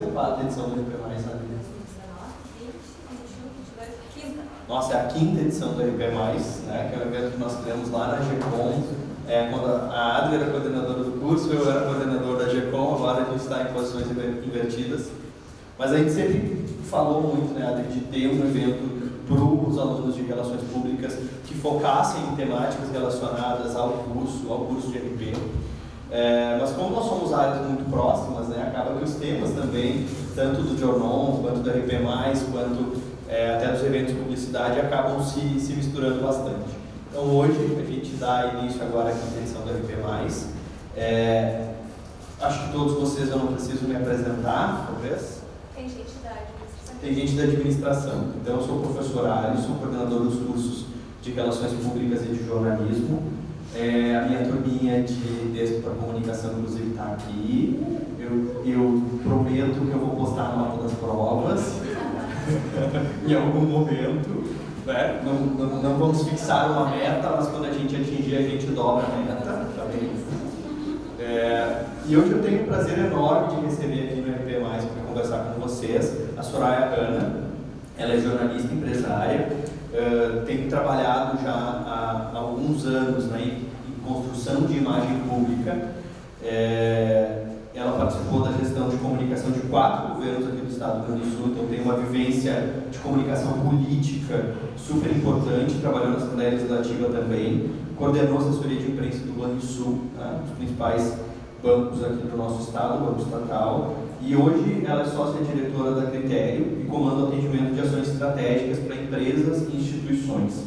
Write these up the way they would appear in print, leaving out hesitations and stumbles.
Quarta edição do RP+, sabe? Nossa, é a quinta edição do RP+, né, que é um evento que nós criamos lá na GECOM. Quando a Adri era coordenadora do curso, eu era coordenador da GECOM, agora a gente está em posições invertidas. Mas a gente sempre falou muito, né, Adri, de ter um evento para os alunos de Relações Públicas que focassem em temáticas relacionadas ao curso de RP. Mas como nós somos áreas muito próximas, né, acaba que os temas também, tanto do Jornon, quanto do RP+, quanto até dos eventos de publicidade, acabam se misturando bastante. Então hoje a gente dá início agora à quinta edição do RP+. Acho que todos vocês, eu não preciso me apresentar, talvez. Tem gente da administração. Tem gente da administração. Então eu sou o professor Ali, sou coordenador dos cursos de Relações Públicas e de Jornalismo. A minha turminha de texto para comunicação, inclusive, está aqui. Eu prometo que eu vou postar a nota das provas em algum momento. Né? Não vamos fixar uma meta, mas quando a gente atingir, a gente dobra a meta. Tá bem? E hoje eu tenho um prazer enorme de receber aqui no RP+, para conversar com vocês, a Soraya Ana. Ela é jornalista empresária. Tem trabalhado já há alguns anos, né, em construção de imagem pública. Ela participou da gestão de comunicação de 4 governos aqui do estado do Rio Grande do Sul, então tem uma vivência de comunicação política super importante, trabalhou na Assembleia Legislativa também, coordenou a assessoria de imprensa do Banrisul, né, um dos principais bancos aqui do nosso estado, o Banco Estatal, e hoje ela é sócia-diretora da Critério e comanda o atendimento de ações estratégicas para empresas e instituições.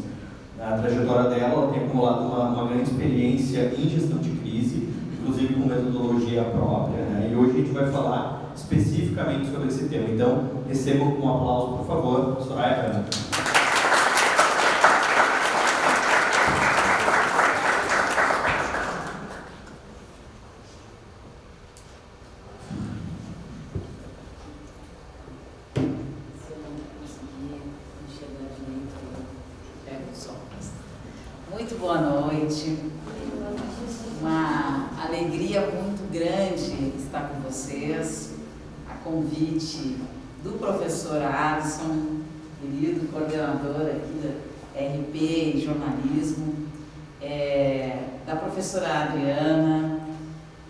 Na trajetória dela, ela tem acumulado uma grande experiência em gestão de crise, inclusive com metodologia própria, né? E hoje a gente vai falar especificamente sobre esse tema. Então, recebam com um aplauso, por favor, Soraya Ana. Muito boa noite. Uma alegria muito grande estar com vocês. A convite do professor Alisson, querido coordenador aqui da RP e jornalismo, da professora Adriana,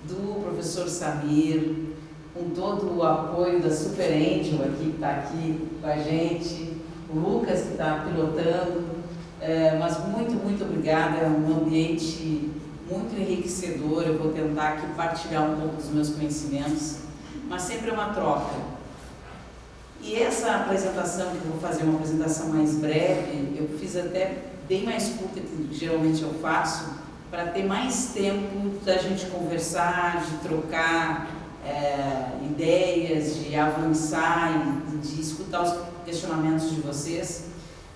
do professor Samir, com todo o apoio da Super Angel aqui, que está aqui com a gente, o Lucas que está pilotando. Mas muito obrigada, é um ambiente muito enriquecedor. Eu vou tentar aqui partilhar um pouco dos meus conhecimentos, mas sempre é uma troca. E essa apresentação, que eu vou fazer uma apresentação mais breve, eu fiz até bem mais curta que geralmente eu faço, para ter mais tempo da gente conversar, de trocar ideias, de avançar e de escutar os questionamentos de vocês.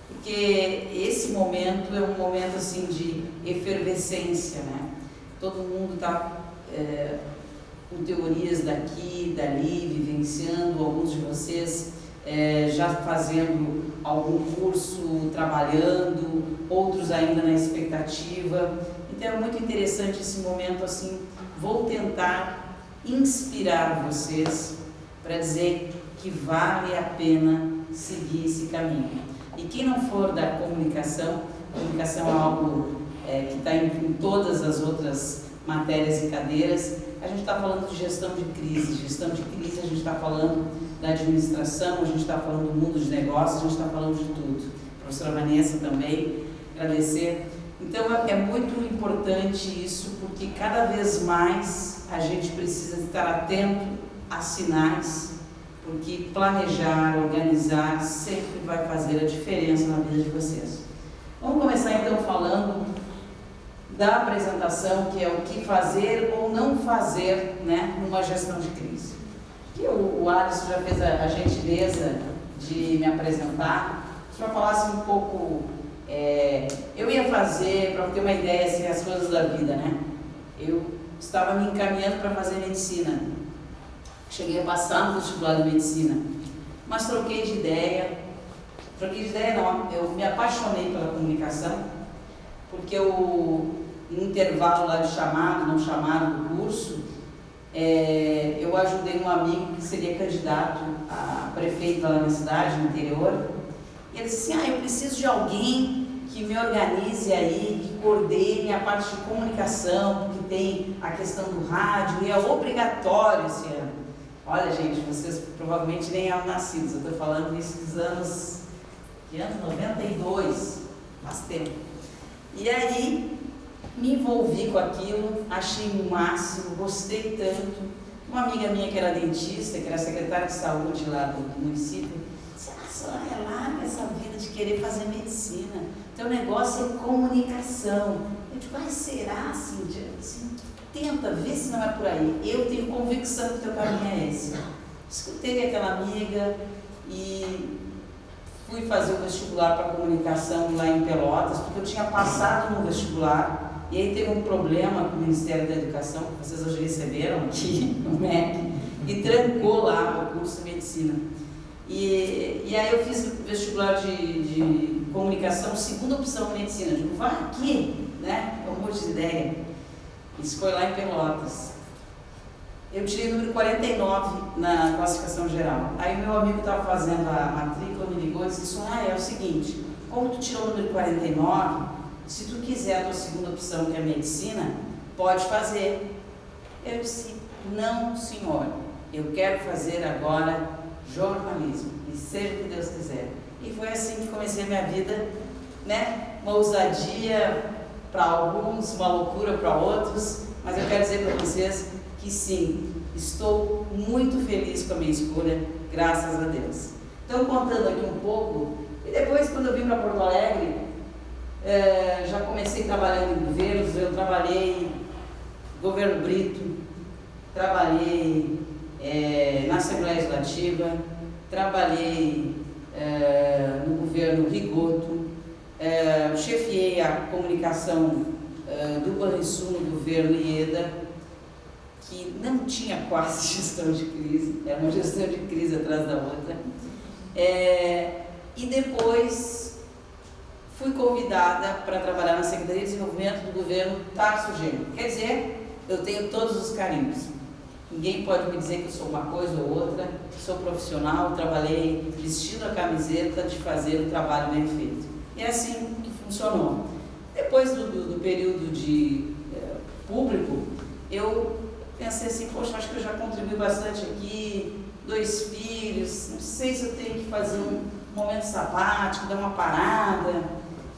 Porque esse momento é um momento assim de efervescência, né? Todo mundo está com teorias daqui, dali, vivenciando, alguns de vocês já fazendo algum curso, trabalhando, outros ainda na expectativa. Então é muito interessante esse momento assim. Vou tentar inspirar vocês para dizer que vale a pena seguir esse caminho. E quem não for da comunicação é algo que está em todas as outras matérias e cadeiras. A gente está falando de gestão de crise. Gestão de crise, a gente está falando da administração, a gente está falando do mundo de negócios, a gente está falando de tudo. A professora Vanessa também, agradecer. Então é muito importante isso, porque cada vez mais a gente precisa estar atento a sinais, porque planejar, organizar sempre vai fazer a diferença na vida de vocês. Vamos começar então falando da apresentação, que é o que fazer ou não fazer, né, numa gestão de crise. Que o Alisson já fez a gentileza de me apresentar. Se eu falasse um pouco, eu ia fazer, para ter uma ideia, assim, as coisas da vida, né? Eu estava me encaminhando para fazer medicina. Cheguei a passar no vestibular de medicina, mas troquei de ideia não, eu me apaixonei pela comunicação, porque no intervalo lá de chamado, não chamado do curso, eu ajudei um amigo que seria candidato a prefeito lá na minha cidade, no interior, e ele disse assim, eu preciso de alguém que me organize aí, que coordene a parte de comunicação, porque tem a questão do rádio, e é obrigatório esse ano. Olha, gente, vocês provavelmente nem eram nascidos, eu estou falando isso dos anos, que ano? 92, faz tempo. E aí, me envolvi com aquilo, achei o máximo, gostei tanto. Uma amiga minha que era dentista, que era secretária de saúde lá do município, disse, Sônia, larga essa vida de querer fazer medicina, teu negócio é comunicação. Eu digo, será, Cíntia? Tenta, vê se não é por aí. Eu tenho convicção que o teu caminho é esse. Escutei aquela amiga e fui fazer o vestibular para comunicação lá em Pelotas, porque eu tinha passado no vestibular, e aí teve um problema com o Ministério da Educação, que vocês hoje receberam aqui no MEC, e trancou lá o curso de medicina. E aí eu fiz o vestibular de comunicação, segunda opção medicina. Eu digo, vai aqui, né? É um monte de ideia. Isso foi lá em Pelotas. Eu tirei o número 49 na classificação geral. Aí meu amigo estava fazendo a matrícula, me ligou e disse, é o seguinte, como tu tirou o número 49, se tu quiser a tua segunda opção, que é medicina, pode fazer. Eu disse, não senhor, eu quero fazer agora jornalismo, e seja o que Deus quiser. E foi assim que comecei a minha vida, né? Uma ousadia para alguns, uma loucura para outros, mas eu quero dizer para vocês que sim, estou muito feliz com a minha escolha, graças a Deus. Então, contando aqui um pouco, e depois quando eu vim para Porto Alegre, já comecei trabalhando em governos, eu trabalhei no governo Brito, trabalhei na Assembleia Legislativa, trabalhei no governo Rigoto, chefiei a comunicação do Banrisul no governo Ieda, que não tinha quase gestão de crise, era uma gestão de crise atrás da outra. E depois fui convidada para trabalhar na Secretaria de Desenvolvimento do governo Tarso Genro. Quer dizer, eu tenho todos os carimbos. Ninguém pode me dizer que eu sou uma coisa ou outra, sou profissional, trabalhei vestindo a camiseta de fazer o trabalho bem feito. E é assim que funcionou. Depois do período de público, eu pensei assim, poxa, acho que eu já contribuí bastante aqui, 2 filhos, não sei se eu tenho que fazer um momento sabático, dar uma parada.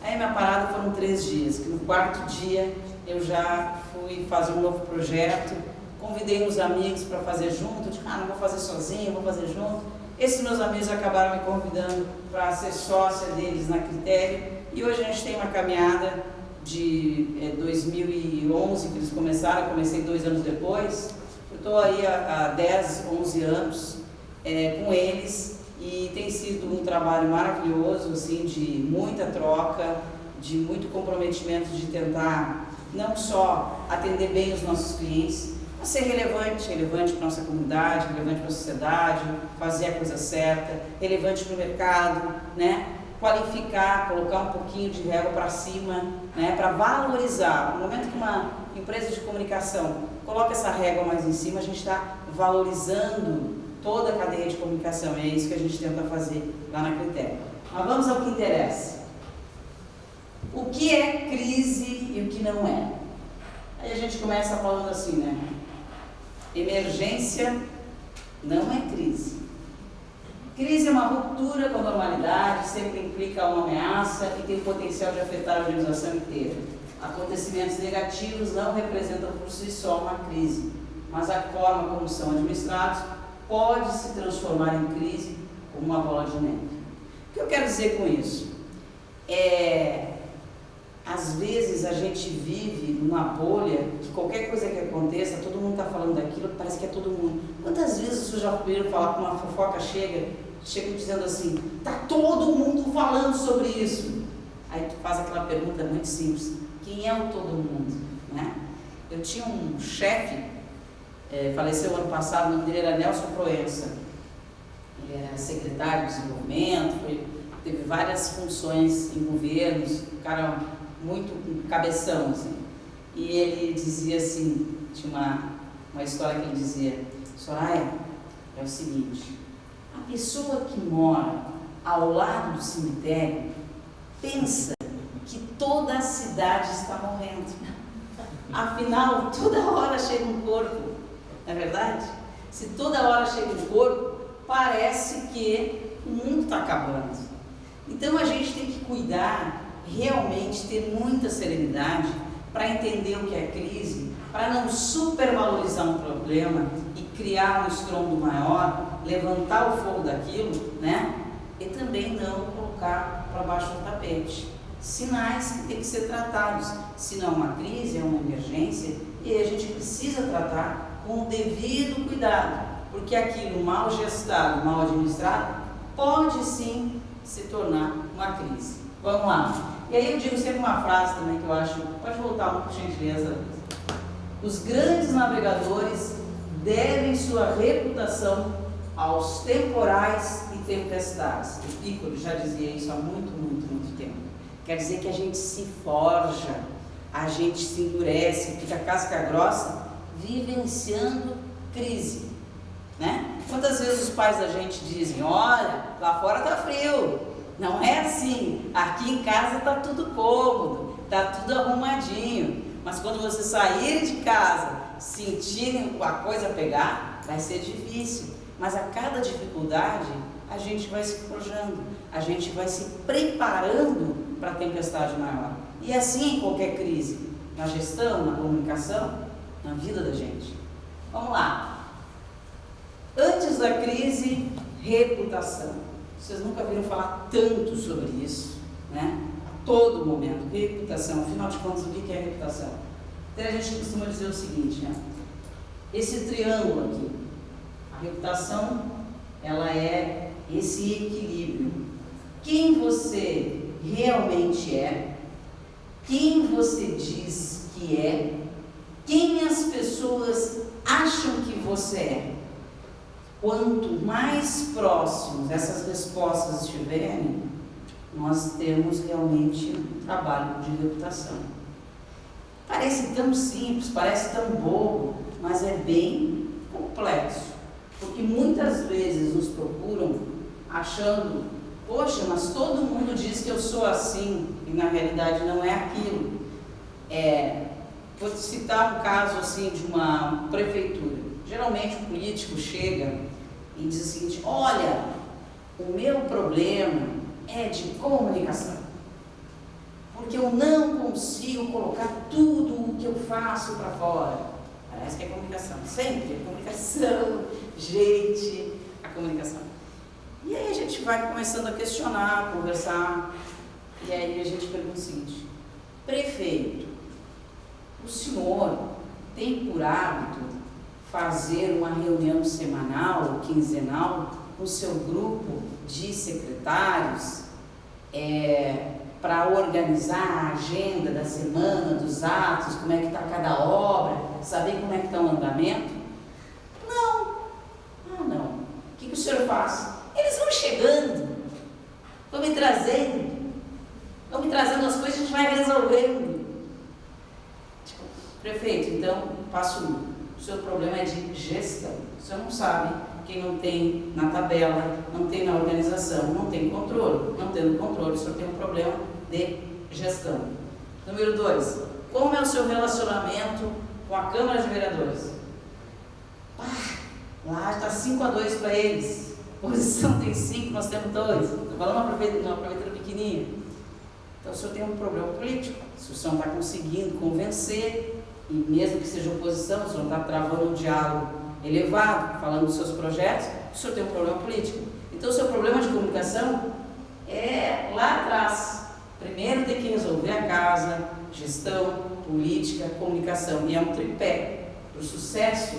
Aí minha parada foram 3 dias, que no 4º dia eu já fui fazer um novo projeto, convidei uns amigos para fazer junto, eu disse, não vou fazer sozinho, vou fazer junto. Esses meus amigos acabaram me convidando para ser sócia deles na Critério, e hoje a gente tem uma caminhada de 2011 que eles começaram, eu comecei 2 anos depois, eu estou aí há 10, 11 anos com eles, e tem sido um trabalho maravilhoso, assim, de muita troca, de muito comprometimento de tentar não só atender bem os nossos clientes, mas ser relevante para a nossa comunidade, relevante para a sociedade, fazer a coisa certa, relevante para o mercado, né? Qualificar, colocar um pouquinho de régua para cima, né? Para valorizar. No momento que uma empresa de comunicação coloca essa régua mais em cima, a gente está valorizando toda a cadeia de comunicação, e é isso que a gente tenta fazer lá na Critério. Mas vamos ao que interessa. O que é crise e o que não é? Aí a gente começa falando assim, né? Emergência não é crise. Crise é uma ruptura com a normalidade, sempre implica uma ameaça e tem potencial de afetar a organização inteira. Acontecimentos negativos não representam por si só uma crise, mas a forma como são administrados pode se transformar em crise como uma bola de neve. O que eu quero dizer com isso? Às vezes a gente vive numa bolha que qualquer coisa que aconteça, todo mundo está falando daquilo, parece que é todo mundo. Quantas vezes vocês já ouviram falar que uma fofoca chega dizendo assim, está todo mundo falando sobre isso? Aí tu faz aquela pergunta muito simples, quem é o todo mundo? Né? Eu tinha um chefe, faleceu ano passado, o nome dele era Nelson Proença. Ele era secretário de desenvolvimento, teve várias funções em governos, um cara muito cabeção, assim. E ele dizia assim, tinha uma uma história que ele dizia: Soraya, é o seguinte, a pessoa que mora ao lado do cemitério pensa que toda a cidade está morrendo. Afinal, toda hora chega um corpo, não é verdade? Se toda hora chega um corpo, parece que o mundo está acabando. Então a gente tem que cuidar, realmente ter muita serenidade para entender o que é crise, para não supervalorizar um problema e criar um estrondo maior, levantar o fogo daquilo, né? E também não colocar para baixo do tapete. Sinais que têm que ser tratados. Se não é uma crise, é uma emergência, e a gente precisa tratar com o devido cuidado, porque aquilo mal gestado, mal administrado, pode sim se tornar uma crise. Vamos lá. E aí eu digo sempre uma frase também que eu acho, pode voltar por gentileza. Os grandes navegadores devem sua reputação aos temporais e tempestades. O Piccolo já dizia isso há muito tempo. Quer dizer que a gente se forja, a gente se endurece, fica casca grossa, vivenciando crise, né? Quantas vezes os pais da gente dizem: olha, lá fora tá frio. Não é assim, aqui em casa tá tudo cômodo, tá tudo arrumadinho, mas quando vocês saírem de casa, sentirem a coisa pegar, vai ser difícil. Mas a cada dificuldade, a gente vai se forjando, a gente vai se preparando para a tempestade maior. E assim em qualquer crise, na gestão, na comunicação, na vida da gente. Vamos lá. Antes da crise, reputação. Vocês nunca viram falar tanto sobre isso, né? A todo momento, reputação. Afinal de contas, o que é reputação? Então a gente costuma dizer o seguinte, né? Esse triângulo aqui, a reputação, ela é esse equilíbrio. Quem você realmente é, quem você diz que é, quem as pessoas acham que você é. Quanto mais próximos essas respostas estiverem, nós temos realmente um trabalho de reputação. Parece tão simples, parece tão bobo, mas é bem complexo, porque muitas vezes nos procuram achando: poxa, mas todo mundo diz que eu sou assim, e na realidade não é aquilo. Vou citar um caso assim de uma prefeitura. Geralmente o político chega e diz o seguinte: olha, o meu problema é de comunicação, porque eu não consigo colocar tudo o que eu faço para fora. Parece que é comunicação, sempre é comunicação, gente, a comunicação. E aí a gente vai começando a questionar, conversar, e aí a gente pergunta o seguinte: prefeito, o senhor tem por hábito fazer uma reunião semanal ou quinzenal com o seu grupo de secretários para organizar a agenda da semana, dos atos, como é que está cada obra, saber como é que está o andamento? Não. Não. O que o senhor faz? Eles vão chegando, vão me trazendo as coisas, a gente vai resolvendo. Prefeito, então, passo 1. O seu problema é de gestão. O senhor não sabe, quem não tem na tabela, não tem na organização, não tem controle. Não tendo controle, o senhor tem um problema de gestão. Número 2, como é o seu relacionamento com a Câmara de Vereadores? Lá está 5-2 para eles. A oposição tem 5, nós temos 2. Estou falando uma prefeitura pequenininha. Então o senhor tem um problema político. Se o senhor não está conseguindo convencer, e mesmo que seja oposição, o senhor está travando um diálogo elevado, falando dos seus projetos, o senhor tem um problema político. Então o seu problema de comunicação é lá atrás. Primeiro tem que resolver a casa, gestão, política, comunicação. E é um tripé para o sucesso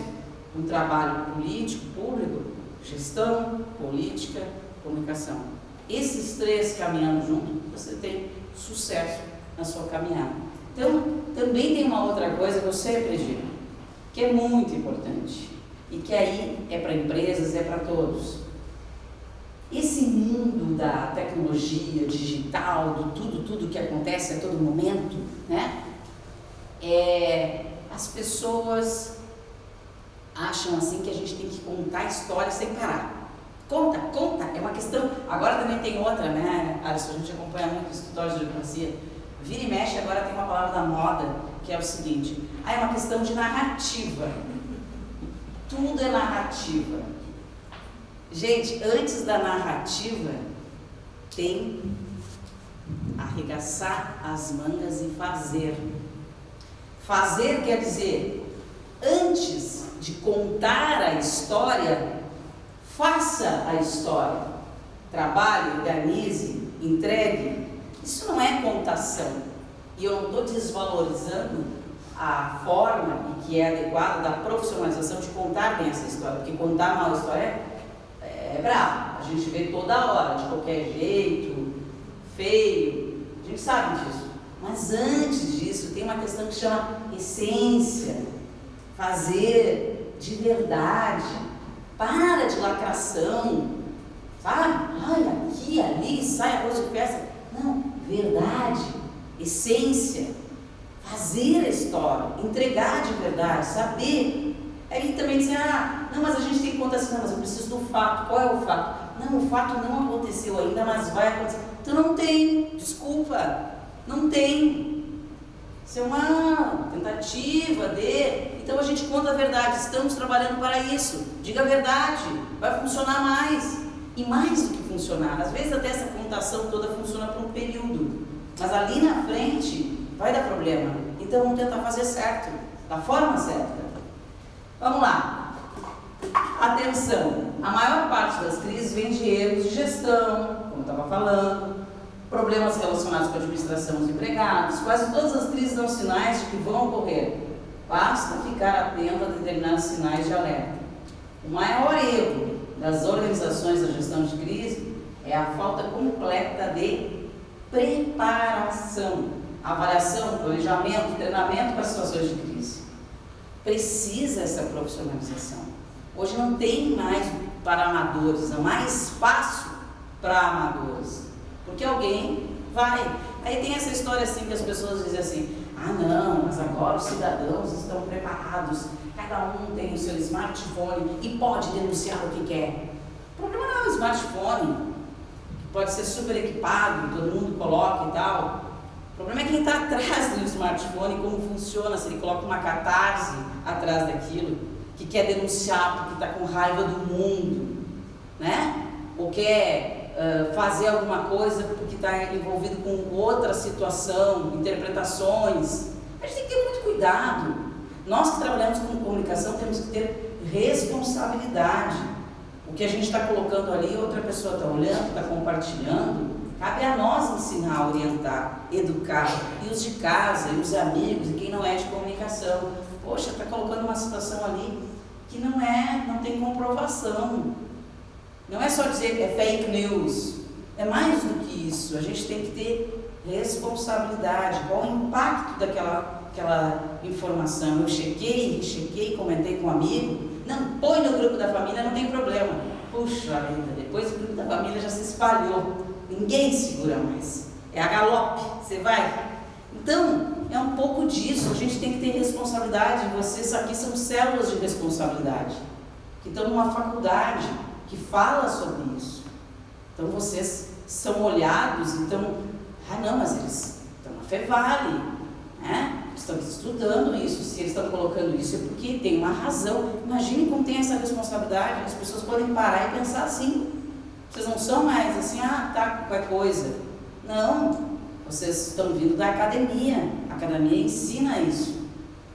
do trabalho político, público: gestão, política, comunicação. Esses 3 caminhando junto, você tem sucesso na sua caminhada. Então, também tem uma outra coisa que eu sempre digo, que é muito importante, e que aí é para empresas, é para todos. Esse mundo da tecnologia digital, do tudo que acontece a todo momento, né? As pessoas acham assim que a gente tem que contar histórias sem parar. Conta, é uma questão. Agora também tem outra, né, Alisson? A gente acompanha muito escritórios de advocacia. Vira e mexe, agora tem uma palavra da moda, que é o seguinte: é uma questão de narrativa. Tudo é narrativa. Gente, antes da narrativa, tem arregaçar as mangas e fazer. Fazer quer dizer, antes de contar a história, faça a história. Trabalhe, organize, entregue. Isso não é contação. E eu não estou desvalorizando a forma que é adequada da profissionalização de contar bem essa história. Porque contar mal a história é bravo. A gente vê toda hora, de qualquer jeito, feio. A gente sabe disso. Mas antes disso, tem uma questão que chama essência. Fazer de verdade. Para de lacração. Sabe? Olha, aqui, ali, sai arroz de festa. Não, verdade, essência. Fazer a história, entregar de verdade, saber. Aí também dizem, não, mas a gente tem que contar assim, não, mas eu preciso do fato. Qual é o fato? Não, o fato não aconteceu ainda, mas vai acontecer. Então não tem, desculpa, não tem. Isso é uma tentativa de... Então a gente conta a verdade, estamos trabalhando para isso. Diga a verdade, vai funcionar mais. E mais do que funcionar, às vezes até essa contação toda funciona por um período. Mas ali na frente vai dar problema. Então vamos tentar fazer certo, da forma certa. Vamos lá. Atenção, a maior parte das crises vem de erros de gestão, como eu estava falando, problemas relacionados com a administração dos empregados. Quase todas as crises dão sinais de que vão ocorrer. Basta ficar atento a determinados sinais de alerta. O maior erro das organizações da gestão de crise é a falta completa de preparação, avaliação, planejamento, treinamento para situações de crise. Precisa essa profissionalização. Hoje não tem mais para amadores, não há mais espaço para amadores, porque alguém vai. Aí tem essa história assim que as pessoas dizem assim, não, mas agora os cidadãos estão preparados, cada um tem o seu smartphone e pode denunciar o que quer. O problema não é o smartphone, que pode ser super equipado, todo mundo coloca e tal. O problema é quem está atrás do smartphone, como funciona, se ele coloca uma catarse atrás daquilo, que quer denunciar porque está com raiva do mundo, né? Ou quer fazer alguma coisa porque está envolvido com outra situação, interpretações. A gente tem que ter muito cuidado. Nós que trabalhamos com comunicação temos que ter responsabilidade. O que a gente está colocando ali, outra pessoa está olhando, está compartilhando. Cabe a nós ensinar, orientar, educar. E os de casa, e os amigos, e quem não é de comunicação. Poxa, está colocando uma situação ali que não tem comprovação. Não é só dizer é fake news. É mais do que isso. A gente tem que ter responsabilidade. Qual o impacto daquela informação? Eu chequei, rechequei, comentei com um amigo. Não, põe no grupo da família, não tem problema. Puxa vida, depois o grupo da família já se espalhou. Ninguém segura mais. É a galope, você vai. Então, é um pouco disso. A gente tem que ter responsabilidade. Vocês aqui são células de responsabilidade, que estão numa faculdade que fala sobre isso. Então, vocês são olhados, então, não, mas eles estão na Fevale, né? Estão estudando isso. Se eles estão colocando isso é porque tem uma razão. Imagine como tem essa responsabilidade. As pessoas podem parar e pensar assim. Vocês não são mais assim, tá, qualquer coisa. Não, vocês estão vindo da academia. A academia ensina isso,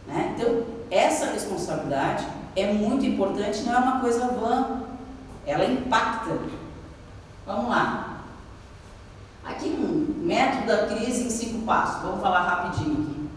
né? Então, essa responsabilidade é muito importante, não é uma coisa vã. Ela impacta. Vamos lá. Aqui um método da crise em 5 passos. Vamos falar rapidinho aqui.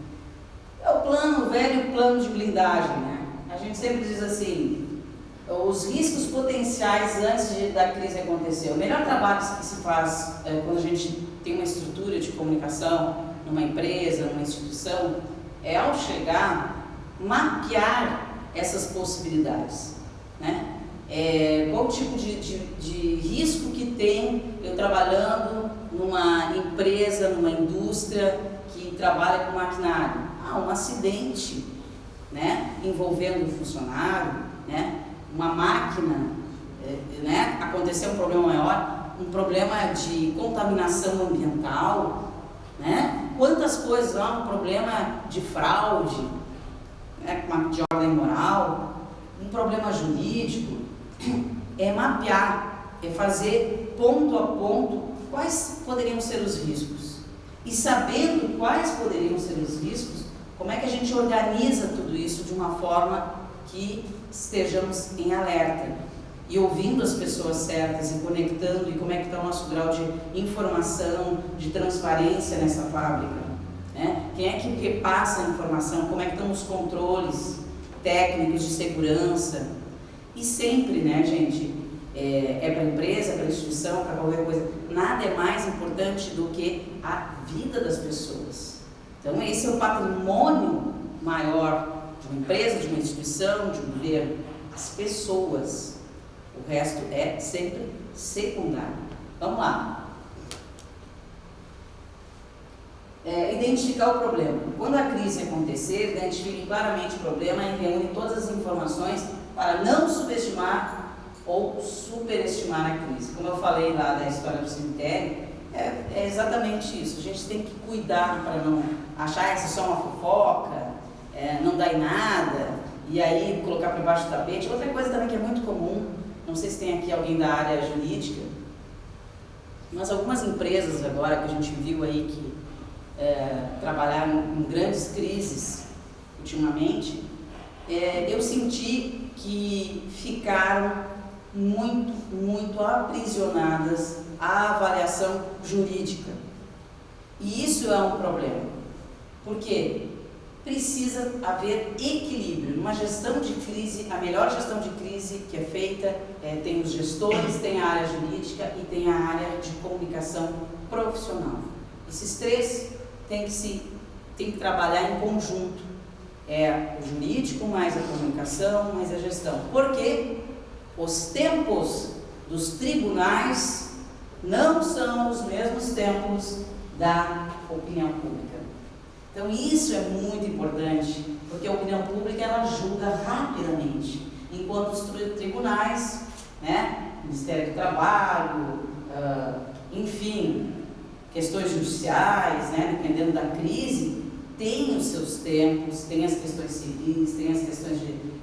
É o velho plano de blindagem, né? A gente sempre diz assim, os riscos potenciais antes da crise acontecer. O melhor trabalho que se faz quando a gente tem uma estrutura de comunicação, numa empresa, numa instituição, é ao chegar, mapear essas possibilidades, né? Qual o tipo de risco que tem eu trabalhando numa empresa, numa indústria que trabalha com maquinário? Um acidente, né? Envolvendo um funcionário, né? Uma máquina, né? Acontecer um problema maior, um problema de contaminação ambiental, né? Quantas coisas lá, um problema de fraude, né? De ordem moral, um problema jurídico, é mapear, é fazer ponto a ponto quais poderiam ser os riscos. E sabendo quais poderiam ser os riscos, como é que a gente organiza tudo isso de uma forma que estejamos em alerta e ouvindo as pessoas certas e conectando, e como é que está o nosso grau de informação, de transparência nessa fábrica, né? Quem é que repassa a informação, como é que estão os controles técnicos de segurança. E sempre, né, gente, para a empresa, para a instituição, para qualquer coisa, nada é mais importante do que a vida das pessoas. Então esse é o patrimônio maior de uma empresa, de uma instituição, de um governo, as pessoas. O resto é sempre secundário. Vamos lá. Identificar o problema. Quando a crise acontecer, identifique claramente o problema e reúne todas as informações para não subestimar ou superestimar a crise. Como eu falei lá da história do cemitério, é exatamente isso. A gente tem que cuidar para não achar que isso é só uma fofoca, não dá em nada, e aí colocar por baixo do tapete. Outra coisa também que é muito comum, não sei se tem aqui alguém da área jurídica, mas algumas empresas agora que a gente viu aí que trabalharam em grandes crises ultimamente, eu senti que ficaram muito aprisionadas à avaliação jurídica. E isso é um problema. Por quê? Precisa haver equilíbrio. Numa gestão de crise, a melhor gestão de crise que é feita, tem os gestores, tem a área jurídica e tem a área de comunicação profissional. Esses três tem que trabalhar em conjunto. O jurídico, mais a comunicação, mais a gestão. Porque os tempos dos tribunais não são os mesmos tempos da opinião pública. Então isso é muito importante, porque a opinião pública ela julga rapidamente, enquanto os tribunais, né, Ministério do Trabalho, enfim, questões judiciais, né, dependendo da crise, tem os seus tempos, tem as questões civis, tem as questões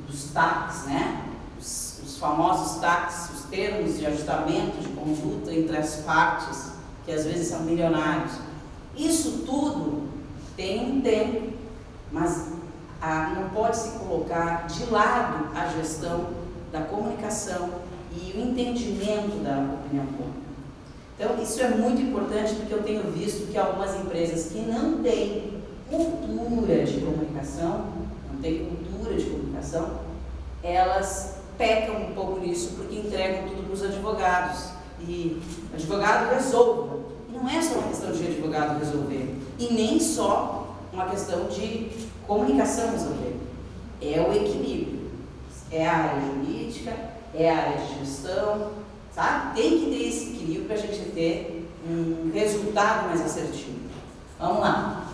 dos TACs, né, os famosos TACs, os termos de ajustamento de conduta entre as partes, que às vezes são milionários. Isso tudo tem um tempo, mas não pode se colocar de lado a gestão da comunicação e o entendimento da opinião pública. Então, isso é muito importante porque eu tenho visto que algumas empresas que não têm cultura de comunicação, elas pecam um pouco nisso porque entregam tudo para os advogados. E o advogado resolve. E não é só uma questão de advogado resolver. E nem só uma questão de comunicação resolver. É o equilíbrio. É a área jurídica, é a área de gestão, sabe? Tem que ter esse equilíbrio para a gente ter um resultado mais assertivo. Vamos lá.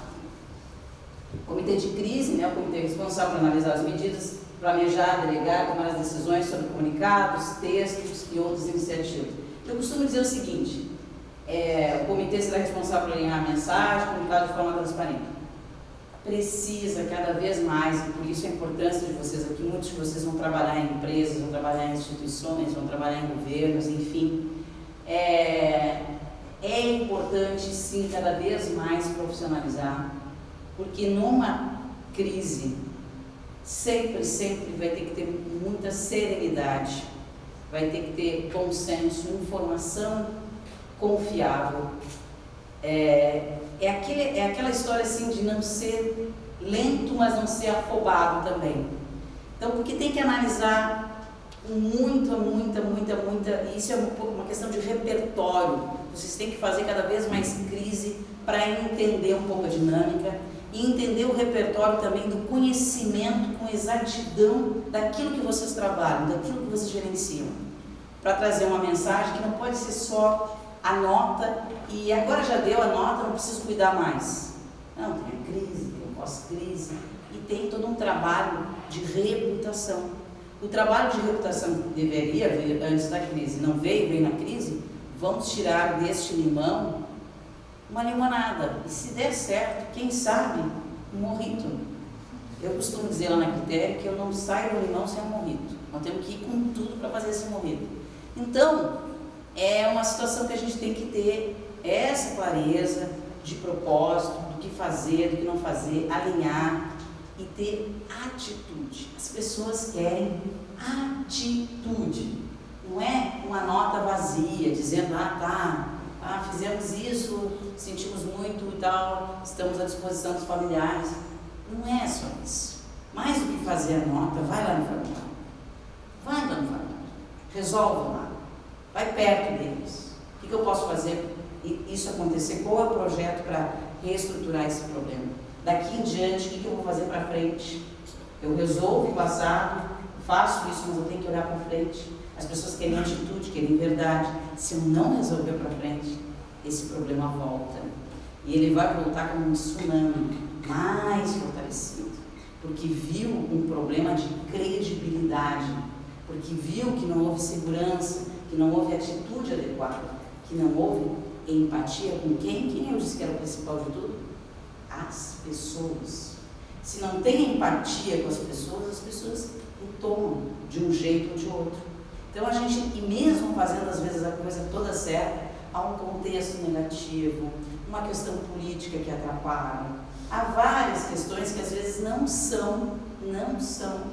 Comitê de crise, né? O comitê responsável por analisar as medidas, planejar, delegar, tomar as decisões sobre comunicados, textos e outras iniciativas. Eu costumo dizer o seguinte, o comitê será responsável por alinhar a mensagem, comunicar de forma transparente. Precisa cada vez mais, e por isso a importância de vocês aqui, muitos de vocês vão trabalhar em empresas, vão trabalhar em instituições, vão trabalhar em governos, enfim. É importante sim cada vez mais profissionalizar, porque numa crise sempre vai ter que ter muita serenidade, vai ter que ter bom senso, informação confiável. É aquela história assim de não ser lento, mas não ser afobado também. Então, porque tem que analisar muita, isso é uma questão de repertório. Vocês têm que fazer cada vez mais crise para entender um pouco a dinâmica e entender o repertório também do conhecimento com exatidão daquilo que vocês trabalham, daquilo que vocês gerenciam, para trazer uma mensagem que não pode ser só a nota e agora já deu a nota, não preciso cuidar mais. Não, tem a crise, tem o pós-crise e tem todo um trabalho de reabilitação. O trabalho de reputação deveria vir antes da crise, não veio na crise, vamos tirar deste limão uma limonada. E se der certo, quem sabe, um mojito. Eu costumo dizer lá na Critério que eu não saio do limão sem um mojito. Nós temos que ir com tudo para fazer esse mojito. Então, é uma situação que a gente tem que ter essa clareza de propósito, do que fazer, do que não fazer, alinhar e ter atitude. As pessoas querem atitude. Não é uma nota vazia, dizendo, fizemos isso, sentimos muito e tal, estamos à disposição dos familiares. Não é só isso. Mais do que fazer a nota, vai lá no formulário. Vai lá no formulário. Resolve lá. Vai perto deles. O que eu posso fazer isso acontecer? Qual é o projeto para reestruturar esse problema? Daqui em diante, o que eu vou fazer para frente? Eu resolvo o passado, faço isso, mas eu tenho que olhar para frente. As pessoas querem atitude, querem verdade. Se eu não resolver para frente, esse problema volta. E ele vai voltar como um tsunami, mais fortalecido. Porque viu um problema de credibilidade. Porque viu que não houve segurança, que não houve atitude adequada, que não houve empatia com quem? Quem eu disse que era o principal de tudo? As pessoas. Se não tem empatia com as pessoas o tomam de um jeito ou de outro. Então a gente, e mesmo fazendo às vezes a coisa toda certa, há um contexto negativo, uma questão política que atrapalha, há várias questões que às vezes não são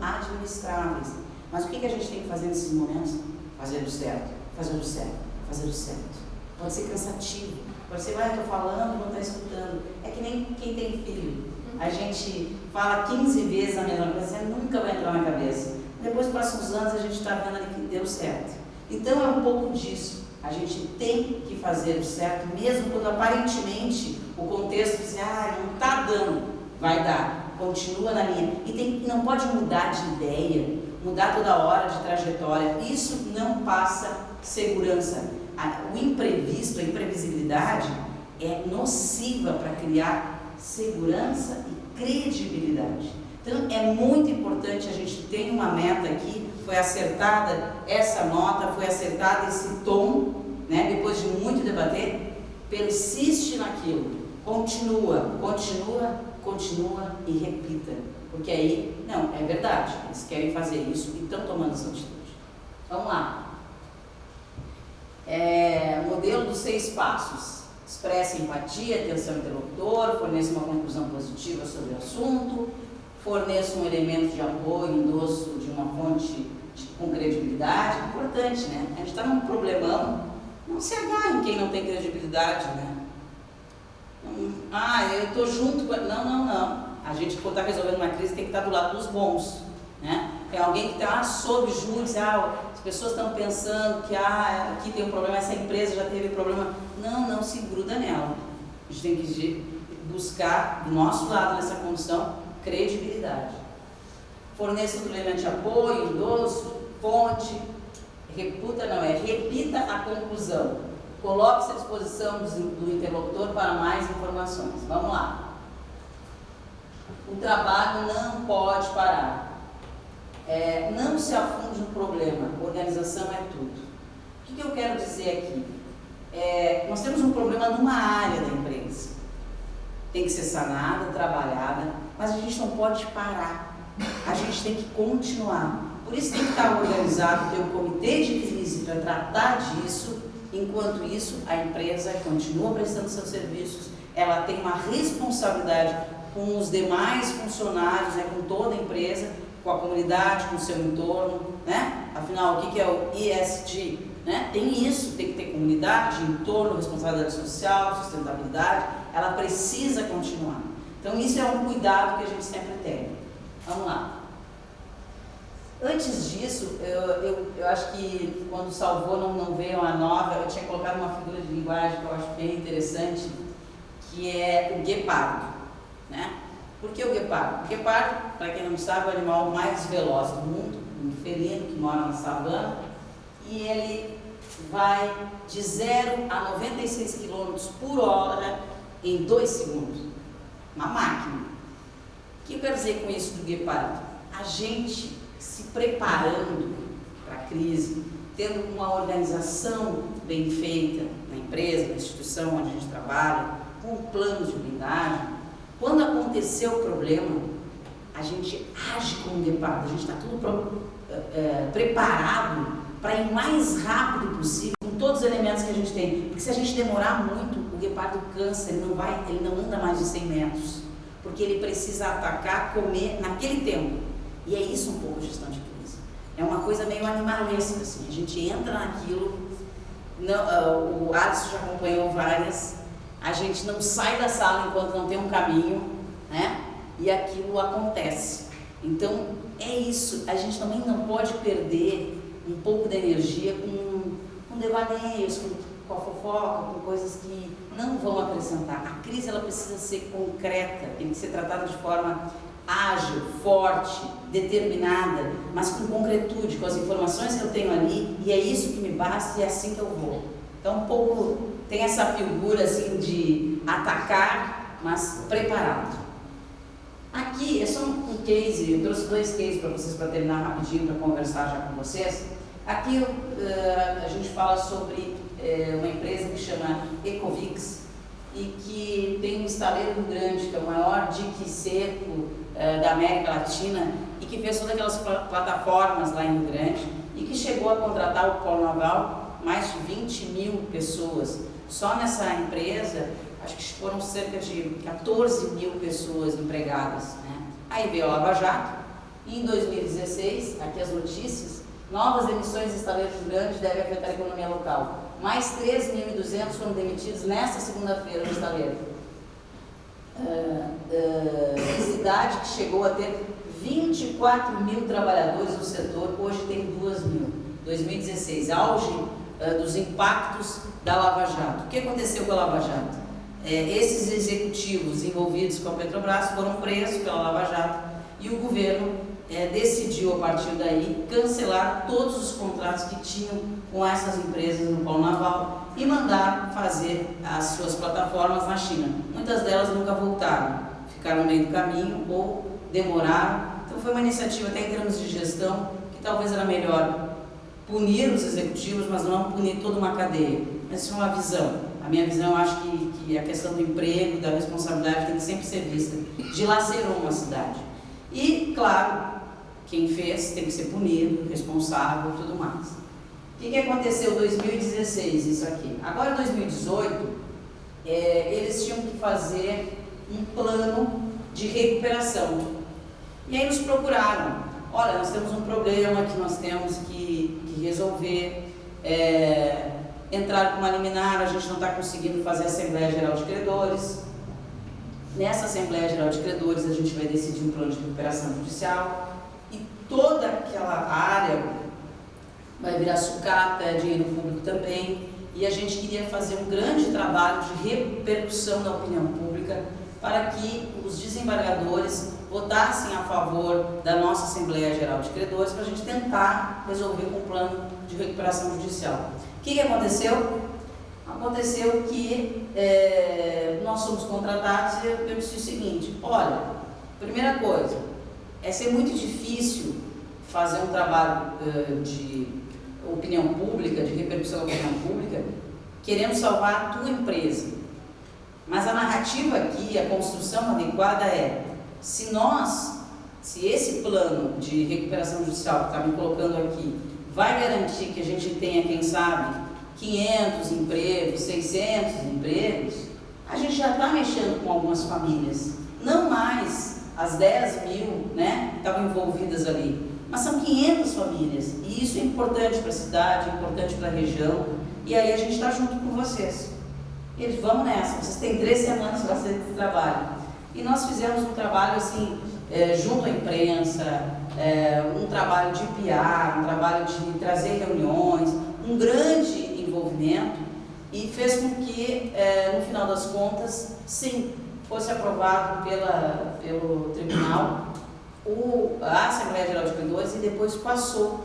administráveis. Mas o que a gente tem que fazer nesses momentos? Fazer o certo, fazer o certo, fazer o certo. Pode ser cansativo, pode ser, eu estou falando e não está escutando. É que nem quem tem filho. A gente fala 15 vezes a mesma coisa, nunca vai entrar na cabeça. Depois, nos próximos anos, a gente está vendo ali que deu certo. Então, é um pouco disso. A gente tem que fazer o certo, mesmo quando aparentemente o contexto diz, não está dando, vai dar, continua na linha. E não pode mudar de ideia, mudar toda hora de trajetória. Isso não passa segurança. O imprevisto, a imprevisibilidade é nociva para criar segurança e credibilidade. Então, é muito importante, a gente tem uma meta aqui, foi acertada essa nota, foi acertado esse tom, né? Depois de muito debater, persiste naquilo, continua e repita, porque aí, não, é verdade, eles querem fazer isso e estão tomando essa atitude. Vamos lá. Modelo dos 6 passos. Expresse empatia, atenção ao interlocutor, forneça uma conclusão positiva sobre o assunto, forneça um elemento de apoio, endosso de uma fonte com credibilidade. Importante, né? A gente está num problemão, não se agarre em quem não tem credibilidade, né? Eu estou junto com... Não. A gente, quando está resolvendo uma crise, tem que estar do lado dos bons, né? Tem alguém que está sob júri, as pessoas estão pensando que aqui tem um problema, essa empresa já teve problema. Não se gruda nela. A gente tem que buscar do nosso lado nessa condição credibilidade. Forneça um elemento de apoio, endosso, fonte, repita a conclusão. Coloque-se à disposição do interlocutor para mais informações. Vamos lá. O trabalho não pode parar. Não se afunde no problema. Organização é tudo. O que eu quero dizer aqui? Nós temos um problema numa área da empresa. Tem que ser sanada, trabalhada, mas a gente não pode parar. A gente tem que continuar. Por isso tem que estar organizado, ter um comitê de crise para tratar disso. Enquanto isso, a empresa continua prestando seus serviços. Ela tem uma responsabilidade com os demais funcionários, com toda a empresa, com a comunidade, com o seu entorno, né? Afinal, o que é o ESG? Né? Tem isso, tem que ter comunidade, entorno, responsabilidade social, sustentabilidade. Ela precisa continuar. Então, isso é um cuidado que a gente sempre tem. Vamos lá. Antes disso, eu acho que quando salvou não veio uma nova, eu tinha colocado uma figura de linguagem que eu acho bem interessante, que é o guepardo, né? Por que o guepardo? O guepardo, para quem não sabe, é o animal mais veloz do mundo, um felino que mora na savana, e ele vai de 0 a 96 km por hora em 2 segundos. Uma máquina. O que eu quero dizer com isso do guepardo? A gente se preparando para a crise, tendo uma organização bem feita na empresa, na instituição onde a gente trabalha, com um plano de blindagem, quando aconteceu o problema, a gente age como guepardo, a gente está tudo preparado para ir o mais rápido possível com todos os elementos que a gente tem. Porque se a gente demorar muito, o guepardo cansa, ele não anda mais de 100 metros, porque ele precisa atacar, comer naquele tempo. E é isso um pouco gestão de crise. É uma coisa meio animalesca, assim, a gente entra naquilo, o Alisson já acompanhou várias, a gente não sai da sala enquanto não tem um caminho, né? E aquilo acontece. Então, é isso, a gente também não pode perder um pouco de energia com devaneios, com a fofoca, com coisas que não vão acrescentar. A crise, ela precisa ser concreta, tem que ser tratada de forma ágil, forte, determinada, mas com concretude, com as informações que eu tenho ali, e é isso que me basta e é assim que eu vou. Então, um pouco tem essa figura assim de atacar, mas preparado. Aqui é só um case, eu trouxe 2 cases para vocês, para terminar rapidinho, para conversar já com vocês. Aqui a gente fala sobre uma empresa que chama Ecovix e que tem um estaleiro do Grande, que é o maior dique seco da América Latina e que fez todas aquelas plataformas lá em Rio Grande e que chegou a contratar o Polo Naval mais de 20 mil pessoas. Só nessa empresa, acho que foram cerca de 14 mil pessoas empregadas, né? Aí veio a Lava Jato e em 2016, aqui as notícias, novas emissões de estaleiros grandes devem afetar a economia local. Mais 3.200 foram demitidos nesta segunda-feira no estaleiro. Cidade que chegou a ter 24 mil trabalhadores no setor, hoje tem 2 mil. 2016, auge dos impactos da Lava Jato. O que aconteceu com a Lava Jato? Esses executivos envolvidos com a Petrobras foram presos pela Lava Jato e o governo decidiu, a partir daí, cancelar todos os contratos que tinham com essas empresas no Polo Naval e mandar fazer as suas plataformas na China. Muitas delas nunca voltaram, ficaram no meio do caminho ou demoraram. Então foi uma iniciativa, até em termos de gestão, que talvez era melhor punir os executivos, mas não punir toda uma cadeia. Mas isso é uma visão. A minha visão, eu acho que a questão do emprego, da responsabilidade tem que sempre ser vista. Dilacerou uma cidade. E, claro, quem fez tem que ser punido, responsável e tudo mais. O que aconteceu em 2016, isso aqui? Agora, em 2018, eles tinham que fazer um plano de recuperação. E aí nos procuraram. Olha, nós temos um problema que nós temos que resolver. Entraram com uma liminar, a gente não está conseguindo fazer a Assembleia Geral de Credores. Nessa Assembleia Geral de Credores, a gente vai decidir um plano de recuperação judicial e toda aquela área vai virar sucata, dinheiro público também, e a gente queria fazer um grande trabalho de repercussão na opinião pública para que os desembargadores votassem a favor da nossa Assembleia Geral de Credores para a gente tentar resolver com o plano de recuperação judicial. O que aconteceu? Aconteceu que nós somos contratados e eu disse o seguinte: olha, primeira coisa, é ser muito difícil fazer um trabalho de opinião pública, de repercussão da opinião pública, querendo salvar a tua empresa. Mas a narrativa aqui, a construção adequada se esse plano de recuperação judicial que está me colocando aqui vai garantir que a gente tenha, quem sabe, 500 empregos, 600 empregos, a gente já está mexendo com algumas famílias, não mais as 10 mil, né, que estavam envolvidas ali, mas são 500 famílias, e isso é importante para a cidade, é importante para a região, e aí a gente está junto com vocês. Eles, vamos nessa, vocês têm 3 semanas para fazer esse trabalho. E nós fizemos um trabalho assim, junto à imprensa, um trabalho de PR, um trabalho de trazer reuniões, um grande envolvimento, e fez com que, no final das contas, sim, fosse aprovado pelo tribunal a Assembleia Geral de Credores e depois passou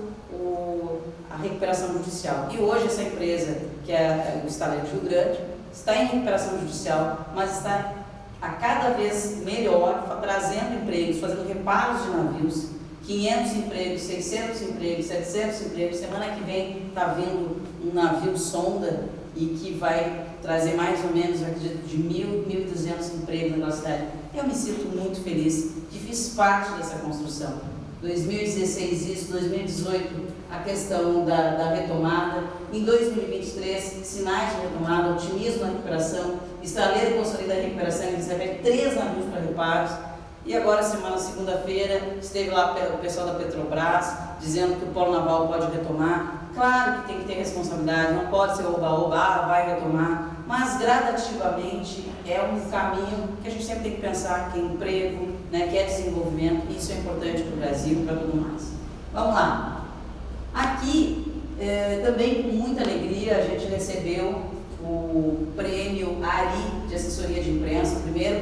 a recuperação judicial. E hoje essa empresa, que é o Estaleiro de Rio Grande, está em recuperação judicial, mas está a cada vez melhor, trazendo empregos, fazendo reparos de navios, 500 empregos, 600 empregos, 700 empregos. Semana que vem está vindo um navio sonda e que vai trazer mais ou menos, eu acredito, de 1.000, 1.200 empregos na nossa cidade. Eu me sinto muito feliz que fiz parte dessa construção. 2016 isso, 2018 a questão da retomada, em 2023 sinais de retomada, otimismo na recuperação, estaleiro consolida a recuperação e recebe 3 navios para reparos. E agora, segunda-feira, esteve lá o pessoal da Petrobras dizendo que o polo naval pode retomar. Claro que tem que ter responsabilidade, não pode ser oba-oba, vai retomar, mas gradativamente é um caminho que a gente sempre tem que pensar que é emprego, né, que é desenvolvimento, e isso é importante para o Brasil e para tudo mais. Vamos lá. Aqui, também com muita alegria, a gente recebeu o prêmio ARI de assessoria de imprensa, o primeiro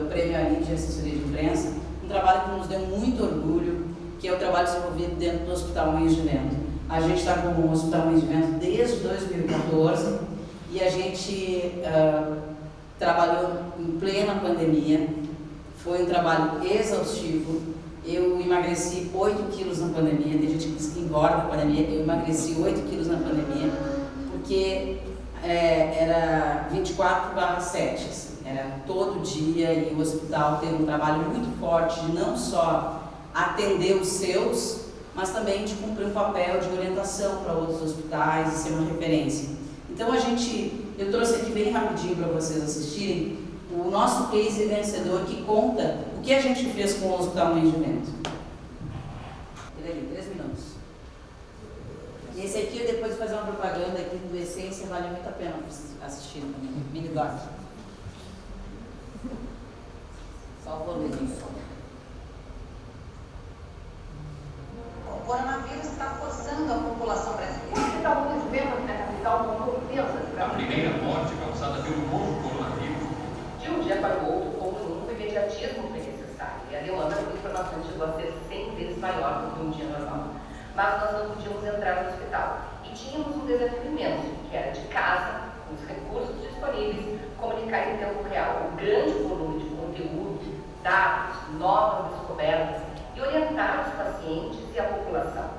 prêmio ARI de assessoria de imprensa, um trabalho que nos deu muito orgulho, que é o trabalho desenvolvido dentro do Hospital Moinhos de Vento. A gente está com o Hospital Moinhos de Vento desde 2014 e a gente trabalhou em plena pandemia, foi um trabalho exaustivo. Eu emagreci 8 quilos na pandemia, tem gente que diz que engorda na pandemia, eu emagreci 8 quilos na pandemia, porque era 24/7, assim, era todo dia, e o hospital teve um trabalho muito forte de não só atender os seus, mas também de cumprir um papel de orientação para outros hospitais e ser uma referência. Então eu trouxe aqui bem rapidinho para vocês assistirem o nosso case vencedor que conta o que a gente fez com o Hospital Moinhos de Vento. Ele ali, 3 minutos. E esse aqui, depois de fazer uma propaganda aqui do Essência, vale muito a pena assistir também. Mini doc. Só o volume. O coronavírus está forçando a população brasileira. O Hospital Moinhos de Vento, aqui na capital, montou intensas. A primeira morte causada pelo novo coronavírus. De um dia para o outro, como nunca, o imediatismo foi necessário. E a demanda por informações chegou a ser 100 vezes maior do que um dia normal. Mas nós não podíamos entrar no hospital. E tínhamos um desafio imenso, que era de casa, com os recursos disponíveis, comunicar em tempo real o grande volume de conteúdo, dados, novas descobertas e orientar os pacientes e a população.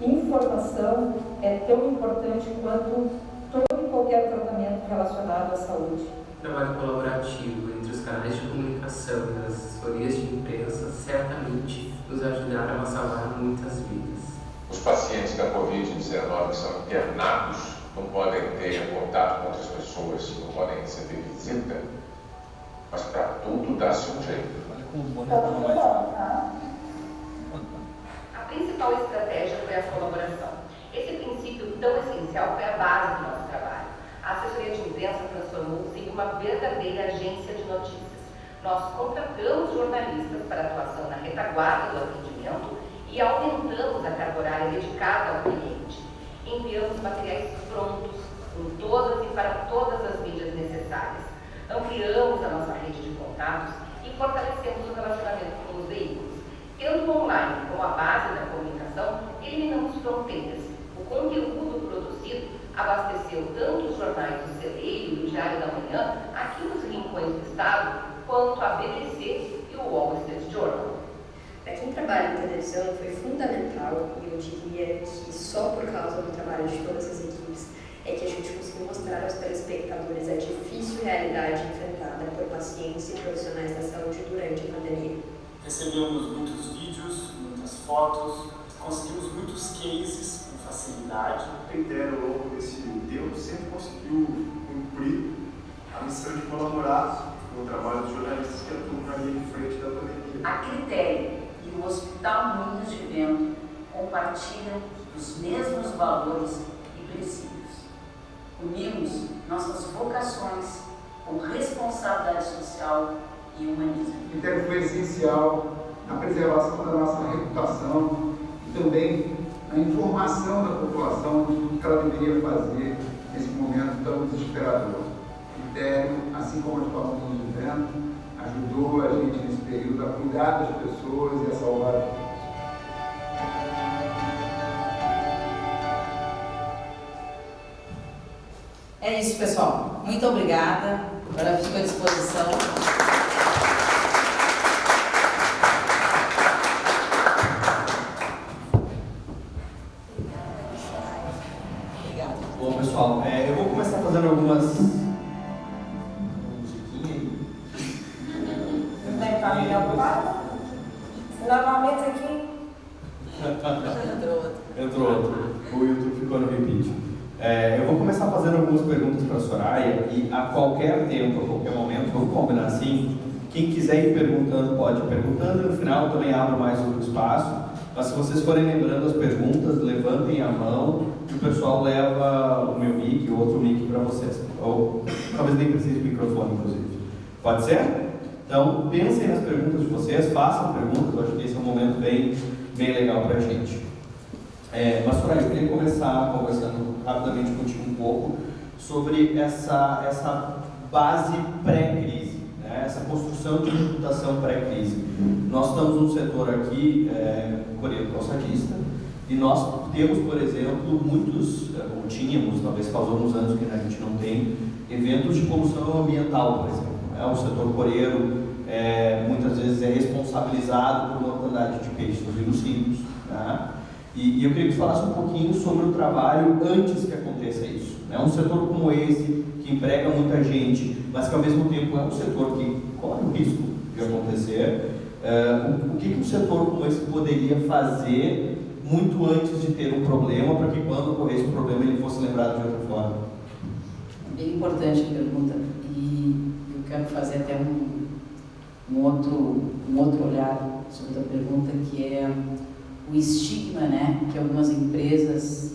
Informação é tão importante quanto todo e qualquer tratamento relacionado à saúde. O trabalho colaborativo entre os canais de comunicação e as assessorias de imprensa certamente nos ajudaram a salvar muitas vidas. Os pacientes da Covid-19 que são internados não podem ter contato com outras pessoas, não podem receber visita, mas para tudo dá-se um jeito. A principal estratégia foi a colaboração. Esse princípio tão essencial foi a base do nosso trabalho. A assessoria de imprensa transformou-se em uma verdadeira agência de notícias. Nós contratamos jornalistas para atuação na retaguarda do atendimento e aumentamos a carga horária dedicada ao cliente. Enviamos materiais prontos, com todas e para todas as mídias necessárias. Ampliamos a nossa rede de contatos e fortalecemos o relacionamento com os veículos. Tendo o online como a base da comunicação, eliminamos fronteiras. O conteúdo produzido abasteceu tanto os jornais do Celeiro e o Diário da Manhã, aqui nos rincões do Estado, quanto a BBC e o Wall Street Journal. Para quem trabalha em televisão foi fundamental, e eu diria que só por causa do trabalho de todas as equipes é que a gente conseguiu mostrar aos telespectadores a difícil realidade enfrentada por pacientes e profissionais da saúde durante a pandemia. Recebemos muitos vídeos, muitas fotos, conseguimos muitos cases com facilidade. O critério ao longo desse tempo sempre conseguiu cumprir a missão de colaborar com o trabalho dos jornalistas que atuam na linha de frente da pandemia. A Critério e o Hospital Moinhos de Vento compartilham os mesmos valores e princípios. Unimos nossas vocações com responsabilidade social e humanismo. O critério foi essencial na preservação da nossa reputação e também na informação da população de tudo que ela deveria fazer nesse momento tão desesperador. O critério, assim como o Hospital Moinhos de Vento, ajudou a gente nesse período a cuidar das pessoas e a salvar vidas. É isso, pessoal. Muito obrigada. Agora fico à disposição. fazendo algumas... Novamente aqui. Entrou outro. O YouTube ficou no repeat. Eu vou começar fazendo algumas perguntas para a Soraya e a qualquer tempo, a qualquer momento, vamos combinar assim. Quem quiser ir perguntando, pode ir perguntando. No final também abro mais outro espaço. Mas se vocês forem lembrando as perguntas, levantem a mão e o pessoal leva o meu mic, o outro mic para vocês. Ou talvez nem precise de microfone, inclusive. Pode ser? Então, pensem nas perguntas de vocês, façam perguntas. Eu acho que esse é um momento bem legal para a gente. Mas, Soraya, eu queria começar conversando rapidamente contigo um pouco sobre essa base pré-crise, né? Essa construção de reputação pré-crise. Nós estamos num setor aqui, coreano calçadista, e nós temos, por exemplo, muitos, ou tínhamos, talvez faz alguns anos que a gente não tem, eventos de poluição ambiental, por exemplo. O setor coreano muitas vezes é responsabilizado por mortandade de peixes nos rios Sírios, né? E eu queria que você falasse um pouquinho sobre o trabalho antes que aconteça isso, né? Um setor como esse, que emprega muita gente, mas que ao mesmo tempo é um setor que corre o risco de acontecer. O que um setor como esse poderia fazer muito antes de ter um problema, para que quando ocorresse um problema ele fosse lembrado de outra forma? É bem importante a pergunta, e eu quero fazer até um outro olhar sobre a pergunta, que é o estigma, né, que algumas empresas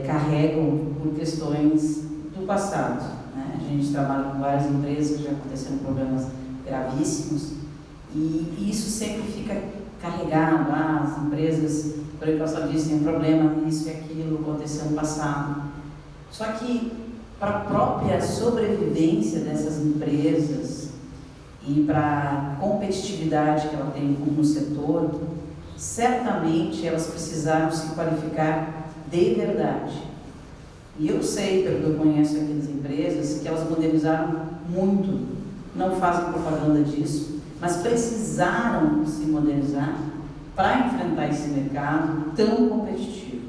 carregam por questões do passado, né? A gente trabalha com várias empresas que já aconteceram problemas gravíssimos e isso sempre fica carregado. As empresas, por exemplo, só dizem um problema nisso e aquilo aconteceu no passado. Só que para a própria sobrevivência dessas empresas e para a competitividade que ela tem no setor, certamente elas precisaram se qualificar de verdade. E eu sei, pelo que eu conheço aqui das empresas, que elas modernizaram muito, não fazem propaganda disso, mas precisaram se modernizar para enfrentar esse mercado tão competitivo.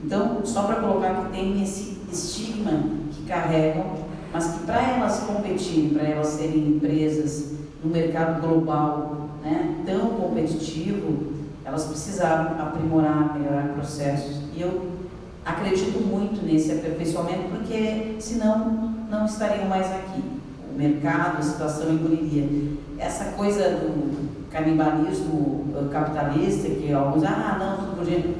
Então, só para colocar que tem esse estigma que carregam, mas que para elas competirem, para elas serem empresas no mercado global, né, tão competitivo, elas precisaram aprimorar, melhorar processos. E eu acredito muito nesse aperfeiçoamento, porque senão não estariam mais aqui. O mercado, a situação engoliria. Essa coisa do canibalismo capitalista, que alguns, não, tudo por gente,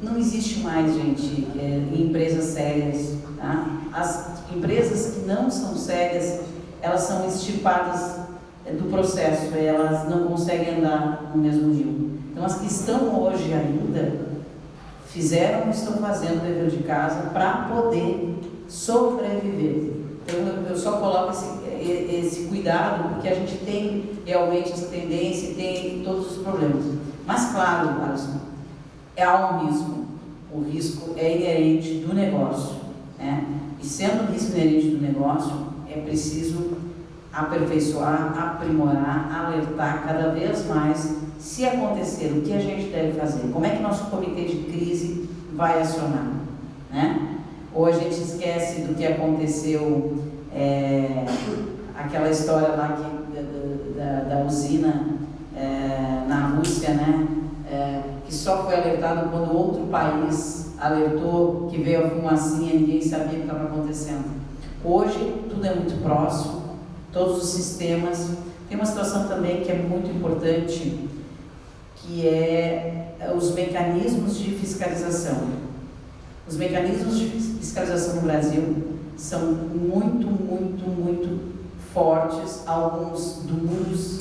não existe mais, gente, em empresas sérias. Tá? As empresas que não são sérias, elas são extirpadas do processo, elas não conseguem andar no mesmo rio. Então, as que estão hoje ainda fizeram ou estão fazendo o dever de casa para poder sobreviver. Então, eu só coloco esse cuidado, porque a gente tem realmente essa tendência e tem todos os problemas. Mas, claro, Alisson, há um risco. O risco é inerente do negócio, né? E sendo um risco inerente do negócio, é preciso aperfeiçoar, aprimorar, alertar cada vez mais. Se acontecer, o que a gente deve fazer? Como é que nosso comitê de crise vai acionar? Né? Ou a gente esquece do que aconteceu, aquela história lá da usina na Rússia, né? Que só foi alertado quando outro país alertou, que veio a fumacinha e ninguém sabia o que estava acontecendo. Hoje, tudo é muito próximo, todos os sistemas. Tem uma situação também que é muito importante, que é os mecanismos de fiscalização. Os mecanismos de fiscalização no Brasil são muito fortes, alguns duros,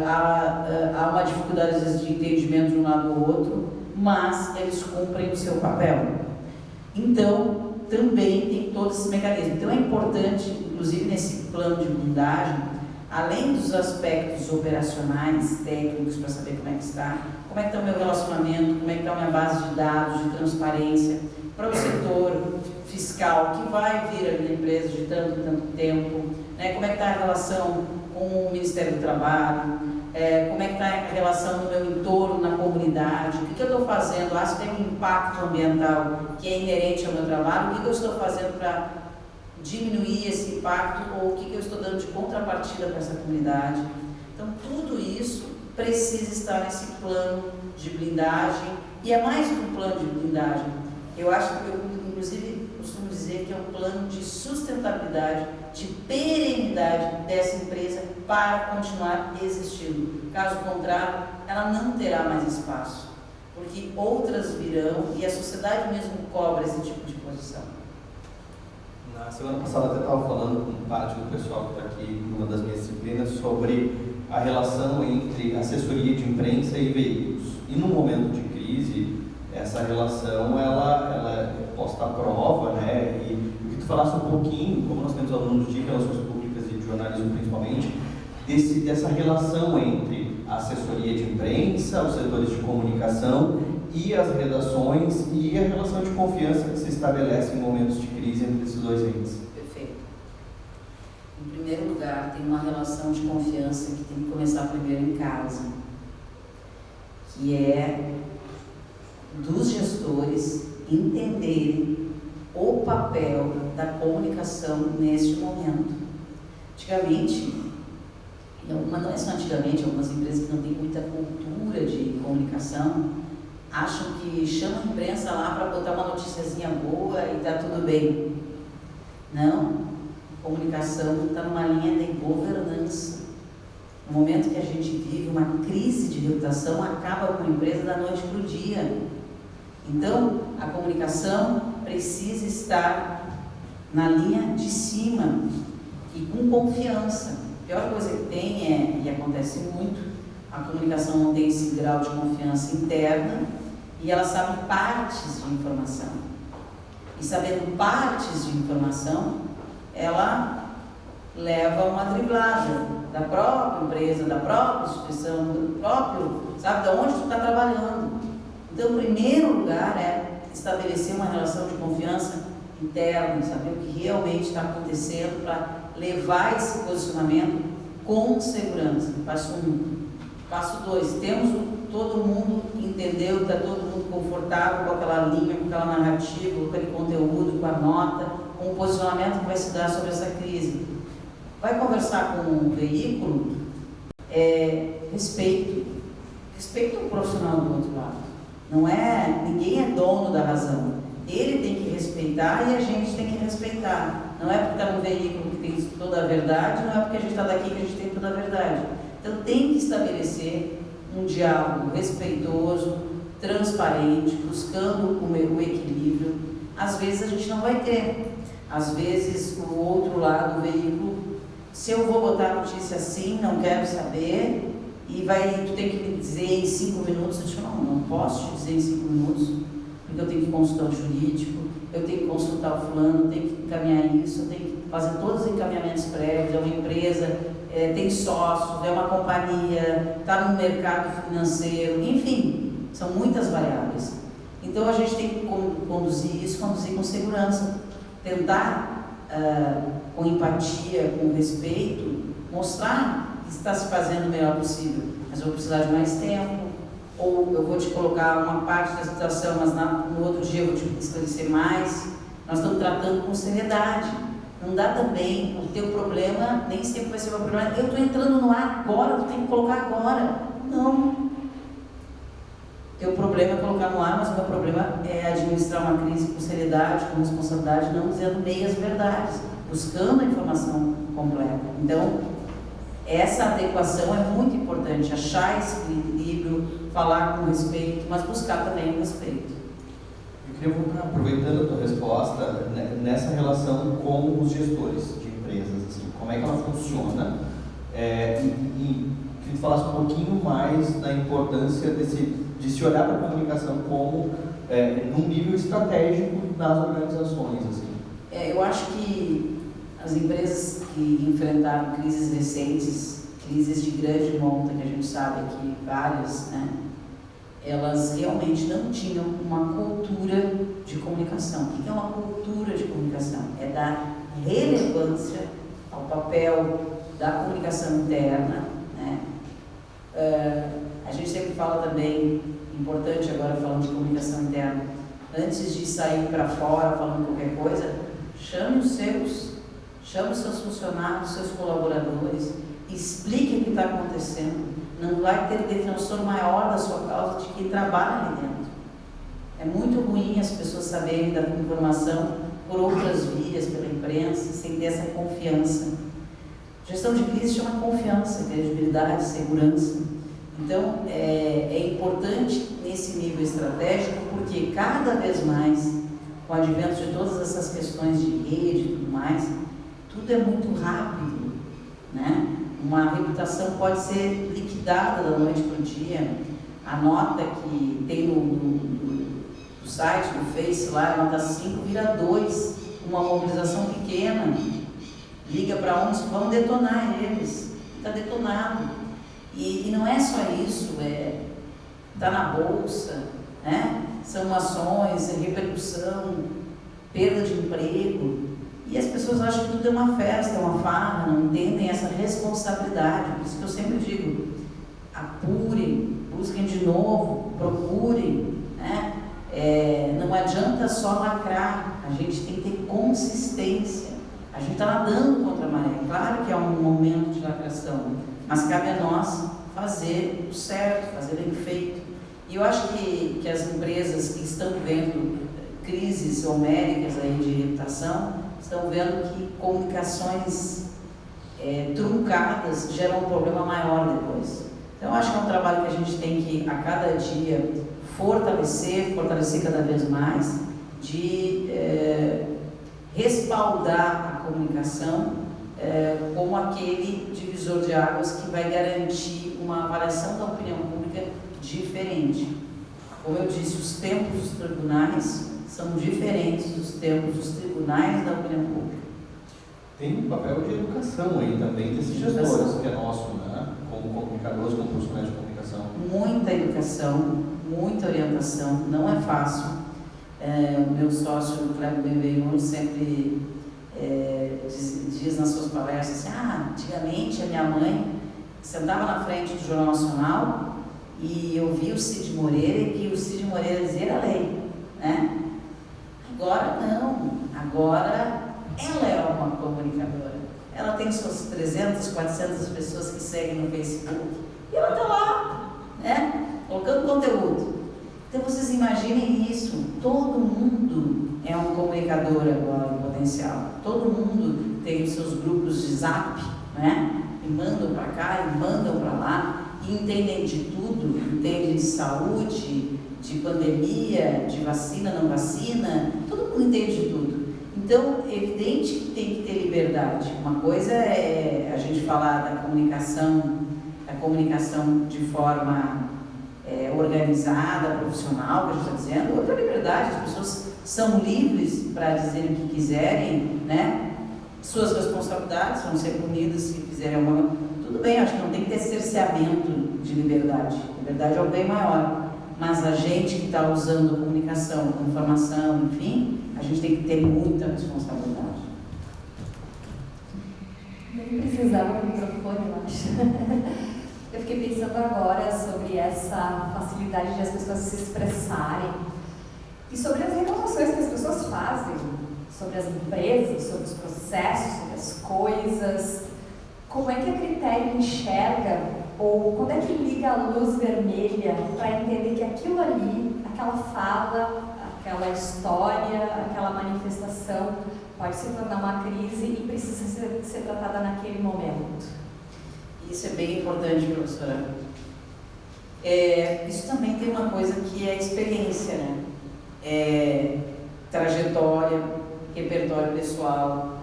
há uma dificuldade às vezes de entendimento de um lado ou outro, mas eles cumprem o seu papel. Então, também tem todos esses mecanismos. Então é importante, inclusive nesse plano de blindagem, além dos aspectos operacionais, técnicos, para saber como é que está o meu relacionamento, como é que está a minha base de dados, de transparência, para o setor fiscal que vai vir ali na empresa de tanto tempo, né? Como é que está a relação com o Ministério do Trabalho, como é que está a relação no meu entorno, na comunidade, o que eu estou fazendo, se tem um impacto ambiental que é inerente ao meu trabalho, o que eu estou fazendo para diminuir esse impacto ou o que eu estou dando de contrapartida para essa comunidade. Então, tudo isso precisa estar nesse plano de blindagem, e é mais que um plano de blindagem. Eu acho que eu, inclusive, costumo dizer que é um plano de sustentabilidade, de perenidade dessa empresa para continuar existindo. Caso contrário, ela não terá mais espaço, porque outras virão e a sociedade mesmo cobra esse tipo de posição. Na semana passada eu até estava falando com parte do pessoal que está aqui numa das minhas disciplinas sobre a relação entre assessoria de imprensa e veículos. E no momento de crise, essa relação ela é posta à prova, né? E o que tu falasse um pouquinho, como nós temos alunos de relações públicas e de jornalismo principalmente, dessa relação entre a assessoria de imprensa, os setores de comunicação e as redações, e a relação de confiança que se estabelece em momentos de crise entre esses dois entes. Perfeito. Em primeiro lugar, tem uma relação de confiança que tem que começar primeiro em casa, que é dos gestores entenderem o papel da comunicação neste momento. Antigamente, mas não é só antigamente, algumas empresas que não têm muita cultura de comunicação acham que chama a imprensa lá para botar uma noticiazinha boa e está tudo bem. Não, comunicação está numa linha de governança. No momento que a gente vive uma crise de reputação, acaba com a empresa da noite para o dia. Então, a comunicação precisa estar na linha de cima e com confiança. A pior coisa que tem e acontece muito, a comunicação não tem esse grau de confiança interna e ela sabe partes de informação. E sabendo partes de informação, ela leva uma driblada da própria empresa, da própria instituição, do próprio, sabe, de onde tu está trabalhando. Então, o primeiro lugar é estabelecer uma relação de confiança interna, saber o que realmente está acontecendo para levar esse posicionamento com segurança. Passo 1. Passo 2, todo mundo entendeu, está todo mundo confortável com aquela linha, com aquela narrativa, com aquele conteúdo, com a nota, com o posicionamento que vai se dar sobre essa crise. Vai conversar com o veículo, respeito o profissional do outro lado. Ninguém é dono da razão. Ele tem que respeitar e a gente tem que respeitar. Não é porque está no veículo que tem toda a verdade, não é porque a gente está daqui que a gente tem toda a verdade. Então tem que estabelecer um diálogo respeitoso, transparente, buscando o equilíbrio. Às vezes a gente não vai ter. Às vezes o outro lado do veículo, se eu vou botar a notícia assim, não quero saber, e tu tem que me dizer em 5 minutos, eu digo, não posso te dizer em 5 minutos, porque eu tenho que consultar o jurídico, eu tenho que consultar o fulano, eu tenho que encaminhar isso, eu tenho que fazer todos os encaminhamentos prévios, é uma empresa, tem sócios, é uma companhia, está no mercado financeiro, enfim, são muitas variáveis. Então a gente tem que conduzir com segurança, tentar, com empatia, com respeito, mostrar que está se fazendo o melhor possível, mas eu vou precisar de mais tempo, ou eu vou te colocar uma parte da situação, mas no outro dia eu vou te esclarecer mais. Nós estamos tratando com seriedade. Não dá também, o teu problema nem sempre vai ser o meu problema. Eu estou entrando no ar agora, tu tem que colocar agora. Não. Teu problema é colocar no ar, mas o meu problema é administrar uma crise com seriedade, com responsabilidade, não dizendo meias verdades, buscando a informação completa. Então, essa adequação é muito importante, achar esse equilíbrio, falar com respeito, mas buscar também o respeito. Eu queria voltar, aproveitando a tua resposta, nessa relação com os gestores de empresas, assim, como é que ela funciona, e queria que falasse um pouquinho mais da importância de se olhar para a comunicação como num nível estratégico das organizações. Assim. Eu acho que as empresas que enfrentaram crises recentes, crises de grande monta, que a gente sabe aqui, várias, né? Elas realmente não tinham uma cultura de comunicação. O que é uma cultura de comunicação? É dar relevância ao papel da comunicação interna, né? A gente sempre fala também, importante agora falando de comunicação interna, antes de sair para fora falando qualquer coisa, chame os seus chame os seus funcionários, os seus colaboradores, explique o que está acontecendo. Não vai ter defensor maior da sua causa de quem trabalha ali dentro. É muito ruim as pessoas saberem da informação por outras vias, pela imprensa, sem ter essa confiança. Gestão de crise chama confiança, credibilidade, segurança. Então, é importante nesse nível estratégico, porque cada vez mais, com o advento de todas essas questões de rede e tudo mais, tudo é muito rápido, né? Uma reputação pode ser liquidada da noite para o dia. A nota que tem no site, no Face, lá, a nota 5 vira 2, uma mobilização pequena. Liga para uns que vão detonar eles. Está detonado. E não é só isso, está na bolsa, né? São ações, repercussão, perda de emprego. E as pessoas acham que tudo é uma festa, é uma farra, não entendem essa responsabilidade. Por isso que eu sempre digo, apurem, busquem de novo, procurem, né? Não adianta só lacrar, a gente tem que ter consistência. A gente está nadando contra a maré. Claro que é um momento de lacração, mas cabe a nós fazer o certo, fazer bem feito. E eu acho que as empresas que estão vendo crises homéricas aí de reputação, estão vendo que comunicações truncadas geram um problema maior depois. Então, eu acho que é um trabalho que a gente tem que, a cada dia, fortalecer cada vez mais, de respaldar a comunicação como aquele divisor de águas que vai garantir uma avaliação da opinião pública diferente. Como eu disse, os tempos dos tribunais são diferentes dos tempos dos tribunais da opinião pública. Tem um papel de educação aí também desses gestores, que é nosso, né? Como comunicadores, como profissionais de comunicação. Muita educação, muita orientação, não é fácil. O meu sócio, o Cleber Benvenuto, sempre diz nas suas palestras assim, antigamente a minha mãe sentava na frente do Jornal Nacional e eu via o Cid Moreira e que o Cid Moreira dizia era lei, né? Agora não, agora ela é uma comunicadora. Ela tem suas 300, 400 pessoas que seguem no Facebook e ela está lá, né? Colocando conteúdo. Então vocês imaginem isso, todo mundo é um comunicador agora em potencial. Todo mundo tem os seus grupos de zap, né? E mandam para cá e mandam para lá, e entendem de tudo, entendem de saúde, de pandemia, de vacina, não vacina, todo mundo entende de tudo. Então, é evidente que tem que ter liberdade. Uma coisa é a gente falar da comunicação de forma organizada, profissional, que a gente está dizendo, outra liberdade, as pessoas são livres para dizerem o que quiserem, né? Suas responsabilidades vão ser punidas se fizerem alguma... Tudo bem, acho que não tem que ter cerceamento de liberdade. Liberdade é o bem maior. Mas a gente que está usando a comunicação, a informação, enfim, a gente tem que ter muita responsabilidade. Nem precisava do microfone, eu acho. Eu fiquei pensando agora sobre essa facilidade de as pessoas se expressarem e sobre as reclamações que as pessoas fazem, sobre as empresas, sobre os processos, sobre as coisas. Como é que a Critério enxerga, ou quando é que liga a luz vermelha para entender que aquilo ali, aquela fala, aquela história, aquela manifestação pode se tornar uma crise e precisa ser tratada naquele momento? Isso é bem importante, professora. Isso também tem uma coisa que é experiência, né? Trajetória, repertório pessoal.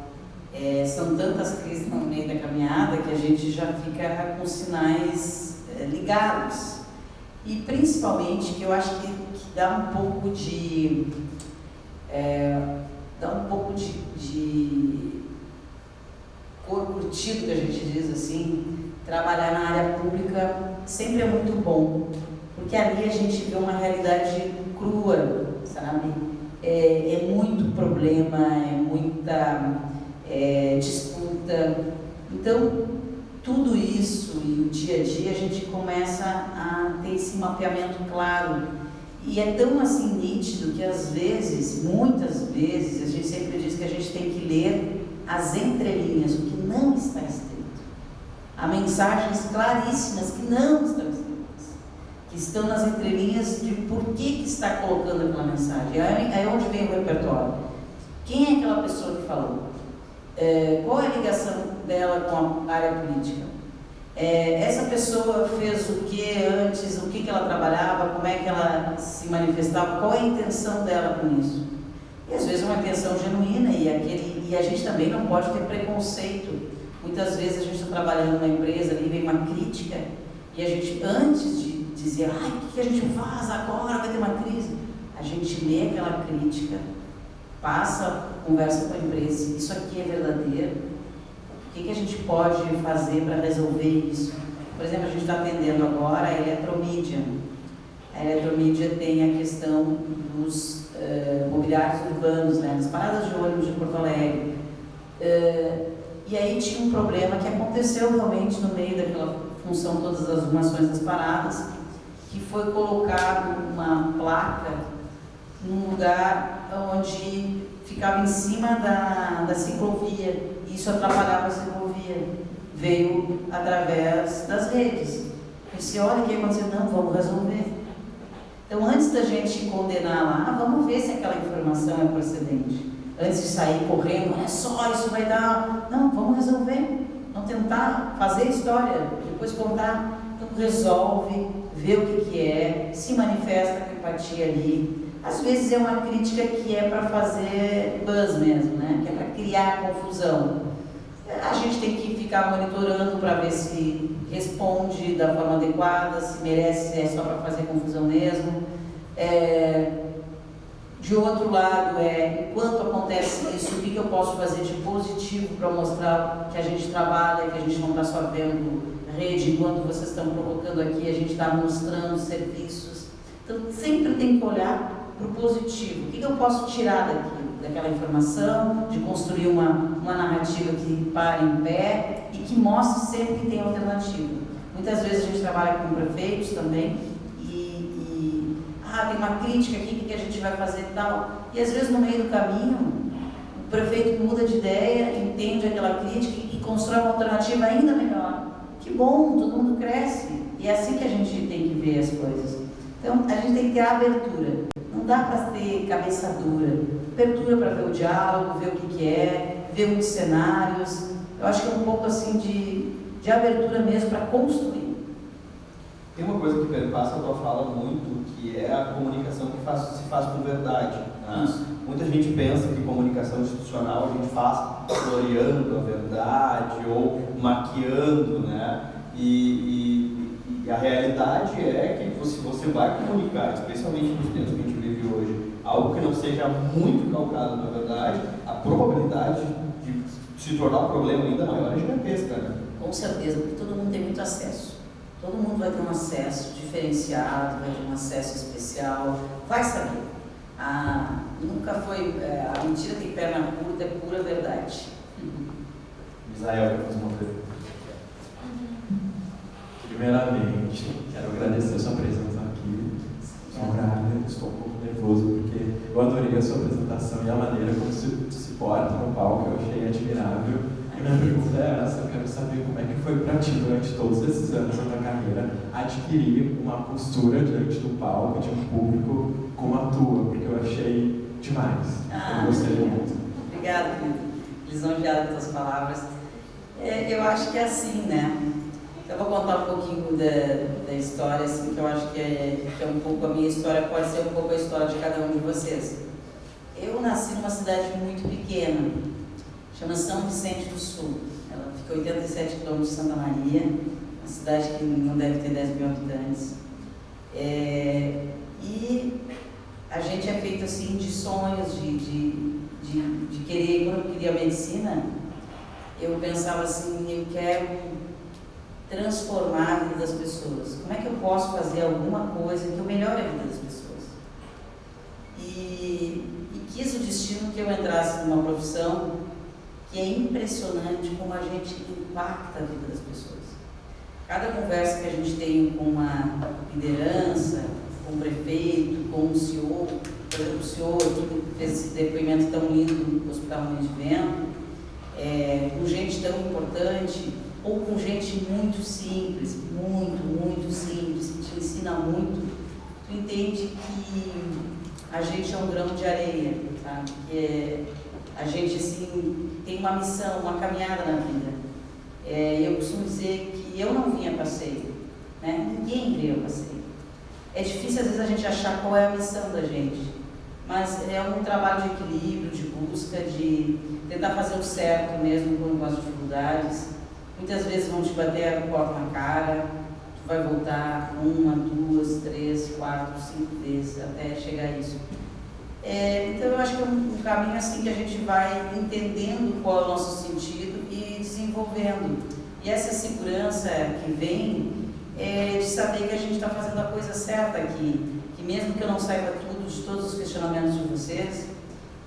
São tantas crises no meio da caminhada que a gente já fica com sinais ligados. E principalmente que eu acho que dá um pouco de cor curtido, que a gente diz assim. Trabalhar na área pública sempre é muito bom, porque ali a gente vê uma realidade crua, sabe? É muito problema, é muita disputa. Então, tudo isso e o dia a dia a gente começa a ter esse mapeamento claro. E é tão assim nítido que às vezes, muitas vezes, a gente sempre diz que a gente tem que ler as entrelinhas, o que não está escrito. Há mensagens claríssimas que não estão escritas, que estão nas entrelinhas de por que está colocando aquela mensagem. É onde vem o repertório. Quem é aquela pessoa que falou? Qual é a ligação dela com a área política? Essa pessoa fez o que antes, o que ela trabalhava, como é que ela se manifestava, qual é a intenção dela com isso? E às vezes é uma intenção genuína e a gente também não pode ter preconceito. Muitas vezes a gente está trabalhando numa empresa, ali vem uma crítica e a gente, antes de dizer, o que a gente faz agora, vai ter uma crise, a gente lê aquela crítica, passa, conversa com a empresa, isso aqui é verdadeiro. O que a gente pode fazer para resolver isso? Por exemplo, a gente está atendendo agora a eletromídia. A eletromídia tem a questão dos mobiliários urbanos, né, das paradas de ônibus de Porto Alegre. E aí tinha um problema que aconteceu realmente no meio daquela função, todas as arrumações das paradas, que foi colocado uma placa num lugar onde ficava em cima da ciclovia. Isso atrapalhava a ciclovia, veio através das redes. Eu disse, olha o que aconteceu, não, vamos resolver. Então, antes da gente condenar lá, vamos ver se aquela informação é procedente. Antes de sair correndo, é só, isso vai dar... Não, vamos resolver, vamos tentar fazer história, depois contar. Então, resolve, vê o que é, se manifesta com empatia ali. Às vezes é uma crítica que é para fazer buzz mesmo, né? Que é para criar confusão. A gente tem que ficar monitorando para ver se responde da forma adequada, se merece, se é só para fazer confusão mesmo. De outro lado, enquanto acontece isso, o que eu posso fazer de positivo para mostrar que a gente trabalha, que a gente não está só vendo rede, enquanto vocês estão provocando aqui, a gente está mostrando serviços. Então, sempre tem que olhar para o positivo. O que eu posso tirar daquela informação, de construir uma narrativa que pare em pé e que mostre sempre que tem alternativa. Muitas vezes a gente trabalha com prefeitos também tem uma crítica aqui, o que a gente vai fazer e tal. E às vezes no meio do caminho, o prefeito muda de ideia, entende aquela crítica e constrói uma alternativa ainda melhor. Que bom, todo mundo cresce. E é assim que a gente tem que ver as coisas. Então, a gente tem que ter abertura. Não dá para ter cabeça dura. Abertura para ver o diálogo, ver o que é, ver muitos cenários. Eu acho que é um pouco assim de abertura mesmo para construir. Tem uma coisa que perpassa a tua fala muito, que é a comunicação que se faz com verdade. Né? Muita gente pensa que comunicação institucional a gente faz floreando a verdade ou maquiando, né? E a realidade é que se você vai comunicar, especialmente nos tempos que a gente vive hoje, algo que não seja muito calcado na verdade, a probabilidade de se tornar um problema ainda maior é gigantesca. Né? Com certeza, porque todo mundo tem muito acesso. Todo mundo vai ter um acesso diferenciado, vai ter um acesso especial, vai saber. Nunca foi, a mentira tem perna curta, é pura verdade. Israel, quer fazer uma pergunta? Primeiramente, quero agradecer a sua presença aqui. Estou um pouco nervoso porque eu adorei a sua apresentação e a maneira como você se porta no palco, eu achei admirável. E minha pergunta é essa, eu quero saber como é que foi para ti, durante todos esses anos da tua carreira, adquirir uma postura diante do palco, de um público como a tua, porque eu achei demais. Eu gostei muito. Obrigada, querida. Lisonjeada pelas palavras. Eu acho que é assim, né? Eu vou contar um pouquinho da história, assim, que eu acho que é um pouco a minha história, pode ser um pouco a história de cada um de vocês. Eu nasci numa cidade muito pequena, chama São Vicente do Sul. Ela fica a 87 quilômetros de Santa Maria, uma cidade que não deve ter 10 mil habitantes. E a gente é feito assim de sonhos, de querer. Quando eu queria medicina, eu pensava assim, eu quero transformar a vida das pessoas. Como é que eu posso fazer alguma coisa que eu melhore a vida das pessoas? E quis o destino que eu entrasse numa profissão que é impressionante como a gente impacta a vida das pessoas. Cada conversa que a gente tem com uma liderança, com um prefeito, com um CEO, por exemplo, o senhor que fez esse depoimento tão lindo no Hospital Moinhos de Vento, com gente tão importante, ou com gente muito simples, muito simples, que te ensina muito, tu entende que a gente é um grão de areia, sabe? A gente, assim, tem uma missão, uma caminhada na vida. Eu costumo dizer que eu não vim a passeio, né? Ninguém veio a passeio. É difícil, às vezes, a gente achar qual é a missão da gente, mas é um trabalho de equilíbrio, de busca, de tentar fazer o certo mesmo com as dificuldades. Muitas vezes vão te bater a porta na cara, tu vai voltar 1, 2, 3, 4, 5 vezes até chegar a isso. Então eu acho que é um caminho assim que a gente vai entendendo qual é o nosso sentido e desenvolvendo. E essa segurança que vem de saber que a gente está fazendo a coisa certa aqui, que mesmo que eu não saiba tudo de todos os questionamentos de vocês,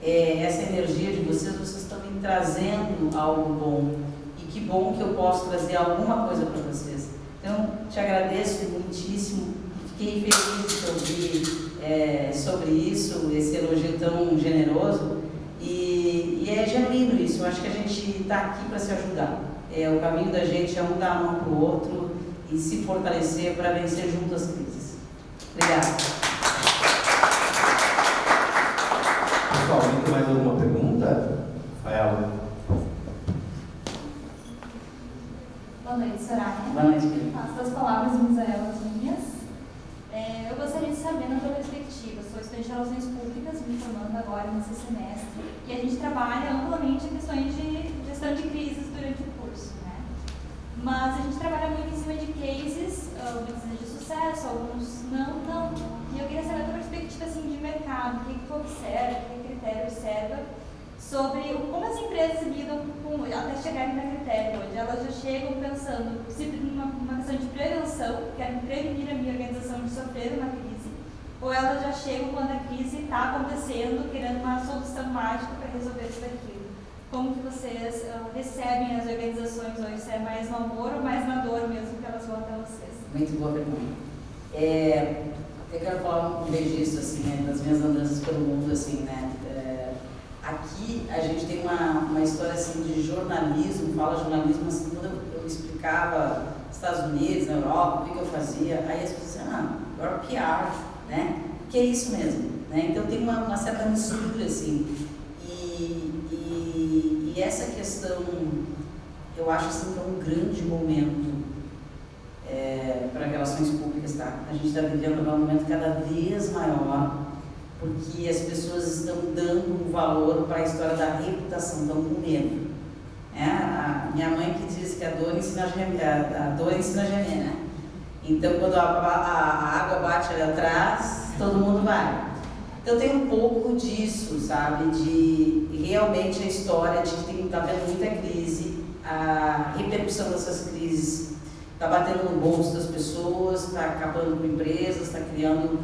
essa energia de vocês estão me trazendo algo bom. E que bom que eu posso trazer alguma coisa para vocês. Então, te agradeço muitíssimo. Fiquei feliz de te ouvir sobre isso, esse elogio tão generoso. E é genuíno isso. Eu acho que a gente está aqui para se ajudar. O caminho da gente é um dar a mão para o outro e se fortalecer para vencer junto as crises. Obrigada. Pessoal, alguém tem mais alguma pergunta? Rafaela. Boa noite, Soraya. Boa noite. As suas palavras me fizeram as minhas. Eu gostaria de saber, na tua perspectiva, sou estudante de Relações Públicas, me formando agora nesse semestre, e a gente trabalha amplamente em questões de gestão de crises durante o curso, né? Mas a gente trabalha muito em cima de cases, muitos de sucesso, alguns não. E eu queria saber a tua perspectiva assim, de mercado, o que tu observa, que critério observa, sobre como as empresas lidam com, até chegarem na critério, onde elas já chegam pensando numa questão de prevenção, querem prevenir a minha organização de sofrer uma crise, ou elas já chegam quando a crise está acontecendo, querendo uma solução mágica para resolver tudo aquilo. Como que vocês recebem as organizações hoje? Se é mais no amor ou mais na dor mesmo que elas vão até vocês? Muito boa pergunta. Eu quero falar um registro, assim, né, das minhas andanças pelo mundo, assim, né? Aqui a gente tem uma história assim de jornalismo, fala jornalismo assim, quando eu explicava nos Estados Unidos, na Europa, o que eu fazia, aí as pessoas diziam, agora PR, né? Que é isso mesmo, né? Então tem uma certa mistura assim, e essa questão, eu acho assim que é um grande momento para relações públicas, tá? A gente está vivendo um momento cada vez maior, porque as pessoas estão dando um valor para a história da reputação, estão com medo. A minha mãe que diz que a dor ensina a gemer, né? Então, quando a água bate ali atrás, todo mundo vai. Então, tem um pouco disso, sabe? De realmente a história de que está havendo muita crise, a repercussão dessas crises está batendo no bolso das pessoas, está acabando com empresas, está criando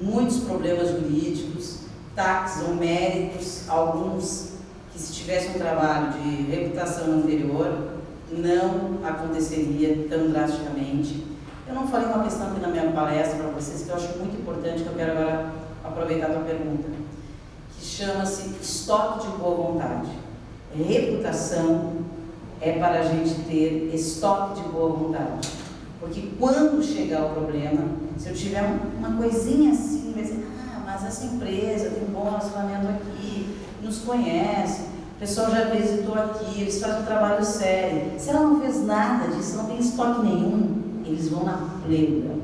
muitos problemas jurídicos, taxas ou méritos, alguns que se tivesse um trabalho de reputação anterior, não aconteceria tão drasticamente. Eu não falei uma questão aqui na minha palestra para vocês, que eu acho muito importante, que eu quero agora aproveitar a tua pergunta, que chama-se estoque de boa vontade. Reputação é para a gente ter estoque de boa vontade. Porque quando chegar o problema, se eu tiver uma coisinha assim, vai dizer, mas essa empresa tem um bom relacionamento aqui, nos conhece, o pessoal já visitou aqui, eles fazem um trabalho sério. Se ela não fez nada disso, não tem estoque nenhum, eles vão na pleura,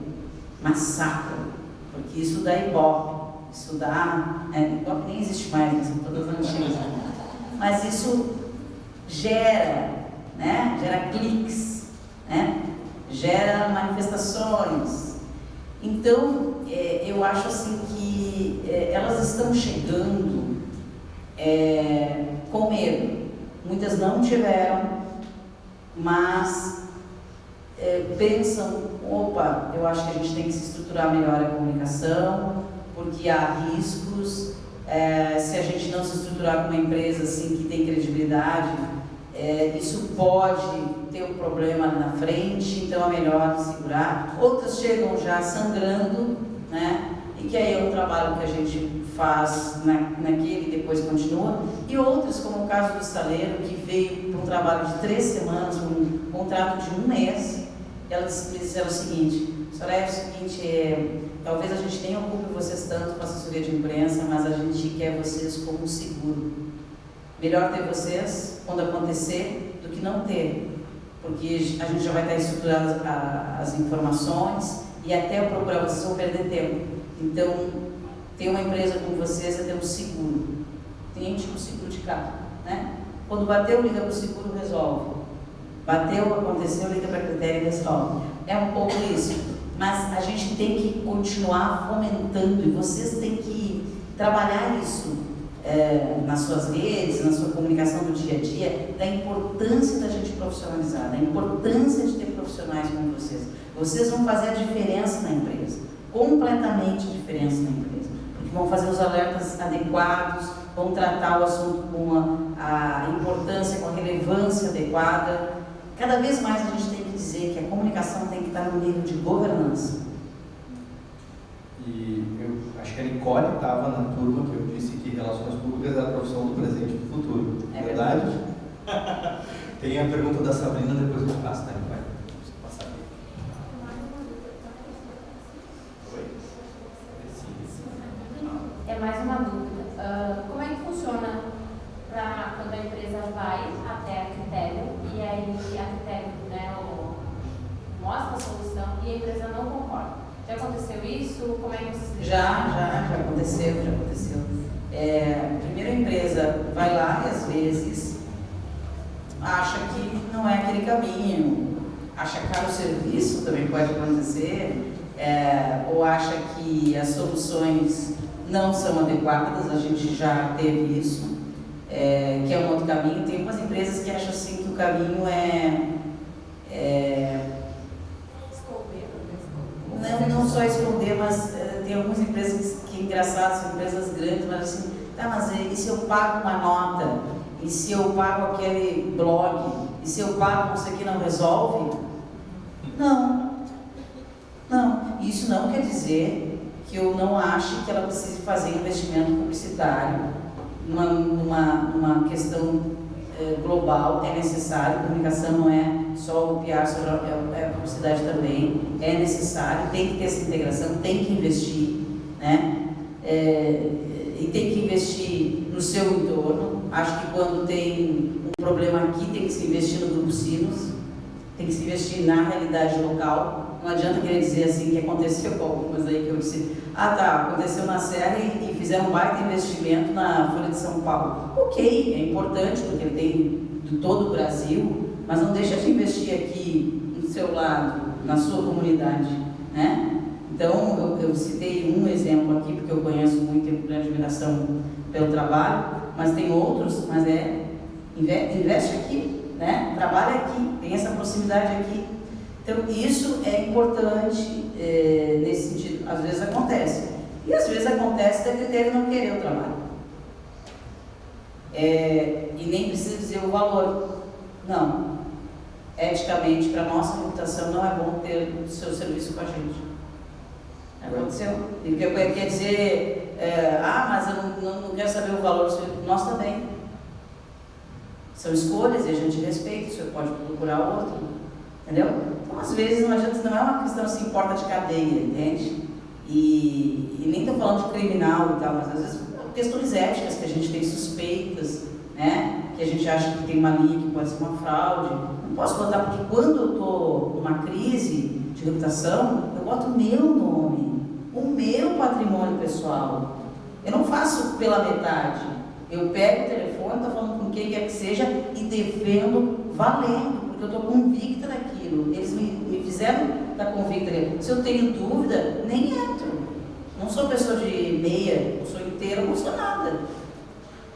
massacram, porque isso dá ibope, isso dá, ibope nem existe mais, né? São todas antigas, mas isso gera, né? Gera cliques, né? Gera manifestações. Então, eu acho assim que elas estão chegando com medo. Muitas não tiveram, mas pensam, opa, eu acho que a gente tem que se estruturar melhor a comunicação, porque há riscos. Se a gente não se estruturar com uma empresa assim que tem credibilidade, isso pode ter um problema ali na frente, então é melhor segurar. Outras chegam já sangrando, né? E que aí é um trabalho que a gente faz naquele e depois continua, e outros, como o caso do estaleiro, que veio para um trabalho de 3 semanas, um contrato de 1 mês. Elas me disseram o seguinte: Soraya, é o seguinte, talvez a gente nem ocupe vocês tanto com assessoria de imprensa, mas a gente quer vocês como um seguro. Melhor ter vocês quando acontecer do que não ter, porque a gente já vai estar estruturando as informações e até eu procurar vocês vão perder tempo. Então, ter uma empresa como vocês é ter um seguro. Tem tipo seguro de carro, né? Quando bateu, liga para o seguro, resolve. Bateu, aconteceu, liga para a critério e resolve. É um pouco isso. Mas a gente tem que continuar fomentando e vocês têm que trabalhar isso nas suas redes, na sua comunicação do dia a dia, da importância da gente profissionalizar, da importância de ter profissionais como vocês. Vocês vão fazer a diferença na empresa, completamente diferença na empresa, porque vão fazer os alertas adequados, vão tratar o assunto com a importância, com a relevância adequada. Cada vez mais a gente tem que dizer que a comunicação tem que estar no nível de governança. E eu acho que a Nicole estava na turma que eu disse que relações públicas é a profissão do presente e do futuro. É verdade? Tem a pergunta da Sabrina, depois eu passo, tá? Vai. Passar aqui. Oi? É mais uma dúvida. Como é que funciona para quando a empresa vai até a critério e aí a critério, né, mostra a solução e a empresa não concorda? Já aconteceu isso? Como é que vocês... Já aconteceu. Primeiro a empresa vai lá e às vezes acha que não é aquele caminho, acha caro o serviço, também pode acontecer, ou acha que as soluções não são adequadas, a gente já teve isso, que é um outro caminho. Tem umas empresas que acham assim que o caminho não só esconder, mas tem algumas empresas que engraçadas, são empresas grandes, mas assim, tá, mas e se eu pago uma nota? E se eu pago aquele blog? E se eu pago não sei o que, não resolve? Não. Isso não quer dizer que eu não ache que ela precise fazer investimento publicitário numa questão global. É necessário, comunicação não é só o PR, é a publicidade também, é necessário, tem que ter essa integração, tem que investir, né? E tem que investir no seu entorno. Acho que quando tem um problema aqui, tem que se investir no Grupo Sinos, tem que se investir na realidade local. Não adianta querer dizer assim que aconteceu com algumas aí que eu disse, aconteceu na Serra e fizeram um baita investimento na Folha de São Paulo. Ok, é importante porque ele tem de todo o Brasil, mas não deixa de investir aqui no seu lado, na sua comunidade, né? Então, eu citei um exemplo aqui, porque eu conheço muito, tenho grande admiração pelo trabalho, mas tem outros, mas investe aqui, né? Trabalha aqui, tem essa proximidade aqui. Então, isso é importante nesse sentido. Às vezes acontece. E às vezes acontece da critério não querer o trabalho. E nem precisa dizer o valor. Não. Eticamente, para a nossa reputação, não é bom ter o seu serviço com a gente. Aconteceu? Quer dizer, mas eu não quero saber o valor do seu. Nós também. São escolhas e a gente respeita, o senhor pode procurar outro. Entendeu? Então, às vezes, não adianta, não é uma questão assim, porta de cadeia, entende? E nem estou falando de criminal e tal, mas às vezes questões éticas que a gente tem suspeitas, né? Que a gente acha que tem uma linha que pode ser uma fraude. Não posso botar, porque quando eu estou numa crise de reputação, eu boto o meu nome, o meu patrimônio pessoal. Eu não faço pela metade. Eu pego o telefone, estou falando com quem quer que seja e defendo valendo, porque eu estou convicta daquilo. Eles me fizeram estar convicta daquilo. Se eu tenho dúvida, nem entro. Não sou pessoa de meia, não sou inteira, não sou nada.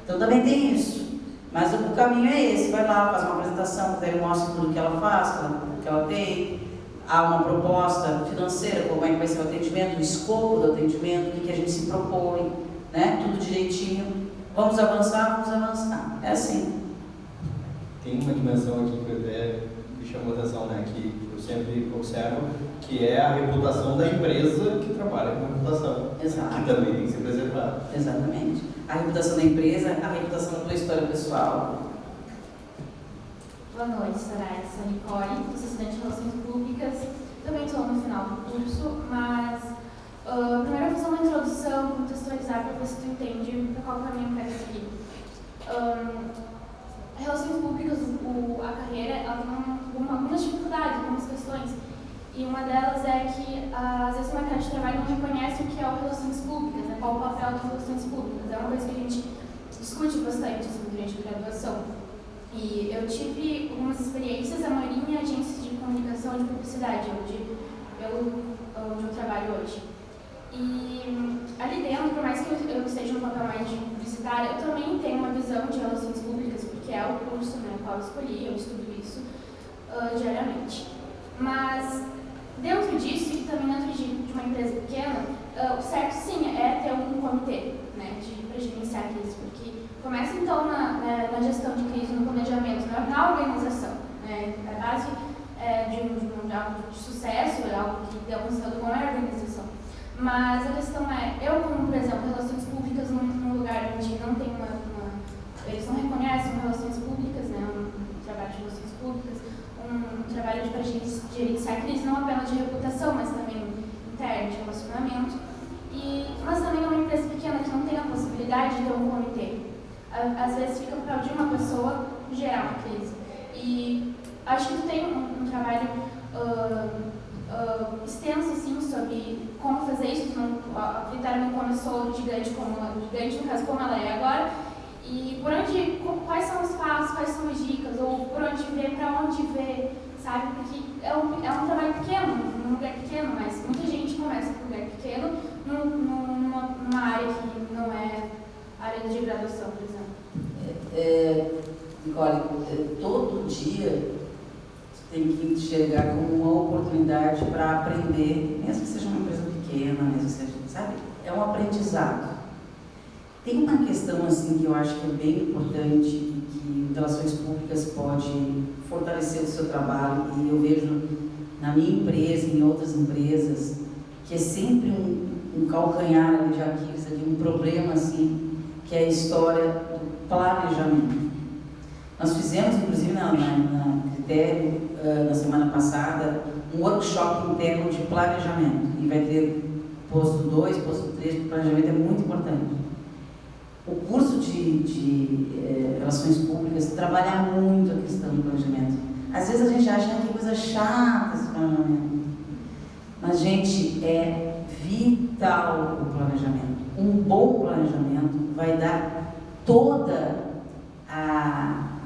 Então também tem isso. Mas o caminho é esse, vai lá, faz uma apresentação, daí mostra tudo que ela faz, que ela tem. Há uma proposta financeira, como é que vai ser o atendimento, o escopo do atendimento, o que a gente se propõe, né? Tudo direitinho. Vamos avançar? É assim. tem uma dimensão aqui que até me chamou a atenção, né, que eu sempre observo, que é a reputação da empresa que trabalha com reputação. Exato. Que também tem que ser preservada. Exatamente. A reputação da empresa, a reputação da tua história pessoal. Boa noite, Soraya. Sou Nicole, sou estudante de Relações Públicas. Também estou no final do curso, mas primeiro eu vou fazer uma introdução, contextualizar para ver se tu entende para qual caminho eu quero seguir. Relações Públicas, a carreira, ela tem algumas dificuldades, algumas questões. E uma delas é que, às vezes, o mercado de trabalho não reconhece o que é o Relações Públicas, né? Qual o papel das Relações Públicas. É uma coisa que a gente discute bastante assim, durante a graduação. E eu tive algumas experiências, a maioria em agências de comunicação e de publicidade, onde eu trabalho hoje. E ali dentro, por mais que eu esteja no papel mais de publicitária, eu também tenho uma visão de relações públicas, porque é o curso, né, qual eu escolhi, eu estudo isso diariamente. Mas dentro disso, e também dentro de uma empresa pequena, o certo sim é ter um comitê, né, para gerenciar a crise, porque começa então na gestão de crise, no planejamento, na organização, né, a base de algo de sucesso, é algo que deu resultado com a organização. Mas a questão é, eu como, por exemplo, relações públicas num lugar onde não tem eles não reconhecem relações públicas, né, um trabalho de relações públicas, um trabalho para gerenciar a crise, não apenas de reputação, mas também interno, de relacionamento. Mas também é uma empresa pequena que não tem a possibilidade de ter um comitê. Às vezes fica o papel de uma pessoa gerar uma crise. E acho que tu tem um trabalho extenso assim, sobre como fazer isso. A Vitória não começou gigante, no caso, como ela é agora. E quais são os passos, quais são as dicas, ou por onde ver, para onde ver, sabe? Porque é um trabalho pequeno, num lugar pequeno, mas muita gente começa por um lugar pequeno, numa área que não é área de graduação, por exemplo. Nicole, todo dia tem que enxergar como uma oportunidade para aprender, mesmo que seja uma empresa pequena, mesmo que seja, sabe? É um aprendizado. Tem uma questão assim que eu acho que é bem importante e que Relações Públicas pode fortalecer o seu trabalho, e eu vejo na minha empresa e em outras empresas que é sempre um calcanhar ali de Aquiles, um problema assim, que é a história do planejamento. Nós fizemos, inclusive na Critério, na semana passada, um workshop interno de planejamento, e vai ter posto 2, posto 3, porque o planejamento é muito importante. O curso de Relações Públicas trabalha muito a questão do planejamento. Às vezes a gente acha que é coisa chata esse planejamento, mas, gente, é vital o planejamento. Um bom planejamento vai dar toda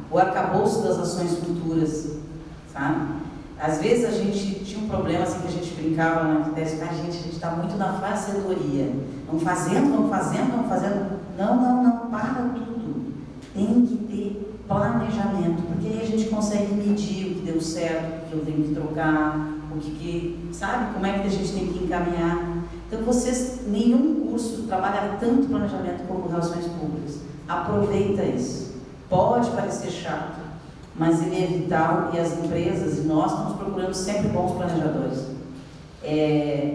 o arcabouço das ações futuras, sabe? Às vezes a gente tinha um problema assim que a gente brincava na Critério, a gente está muito na fazedoria. Vamos fazendo. Não, para tudo. Tem que ter planejamento, porque aí a gente consegue medir o que deu certo, o que eu tenho que trocar, sabe? Como é que a gente tem que encaminhar. Então, nenhum curso trabalha tanto planejamento como Relações Públicas. Aproveita isso. Pode parecer chato, mas ele é vital, e as empresas, e nós estamos procurando sempre bons planejadores.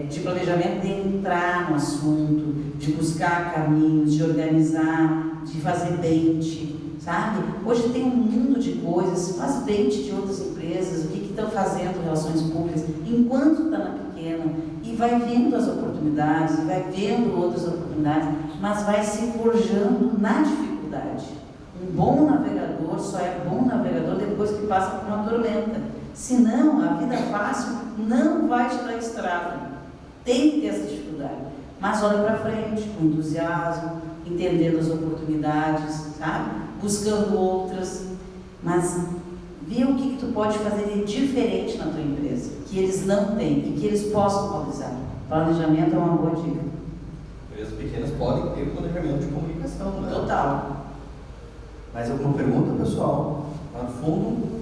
De planejamento, de entrar no assunto, de buscar caminhos, de organizar, de fazer bench, sabe? Hoje tem um mundo de coisas, faz bench de outras empresas, o que estão fazendo Relações Públicas, enquanto está na pequena, e vai vendo as oportunidades, e vai vendo outras oportunidades, mas vai se forjando na dificuldade. Um bom navegador só é bom navegador depois que passa por uma tormenta. Senão, a vida fácil não vai te dar estrada. Tem que ter essa dificuldade. Mas olha para frente, com entusiasmo, entendendo as oportunidades, sabe? Buscando outras. Mas vê o que tu pode fazer de diferente na tua empresa, que eles não têm e que eles possam valorizar. Planejamento é uma boa dica. Empresas pequenas podem ter planejamento de comunicação, né? Total. Mais alguma pergunta, pessoal? Lá no fundo?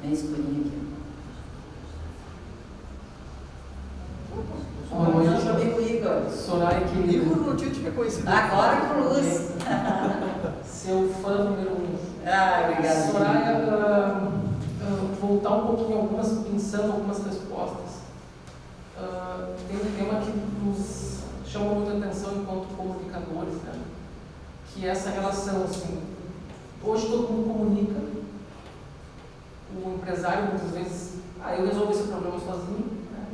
Bem escurinho aqui. Soraya, que... Eu não tinha te reconhecido. Agora com luz. Seu fã número 1. Obrigada. Soraya, voltar um pouquinho, pensando algumas respostas. Tem um tema que nos chama muita atenção enquanto comunicadores, né? Que é essa relação, assim, hoje todo mundo comunica, o empresário muitas vezes, eu resolvi esse problema sozinho, né?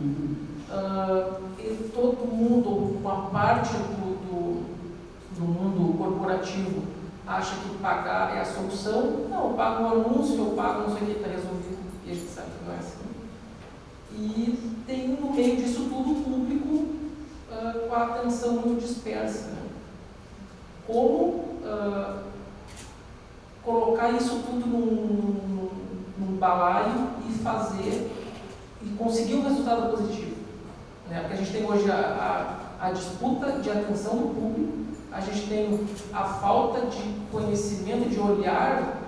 E todo mundo, uma parte do mundo corporativo acha que pagar é a solução. Não, eu pago um anúncio, eu pago não sei o que, está resolvido, e a gente sabe que não é assim. E tem no meio disso tudo o público com a atenção muito dispersa, né? Como colocar isso tudo num balaio e fazer e conseguir um resultado positivo, né? Porque a gente tem hoje a disputa de atenção do público, a gente tem a falta de conhecimento, de olhar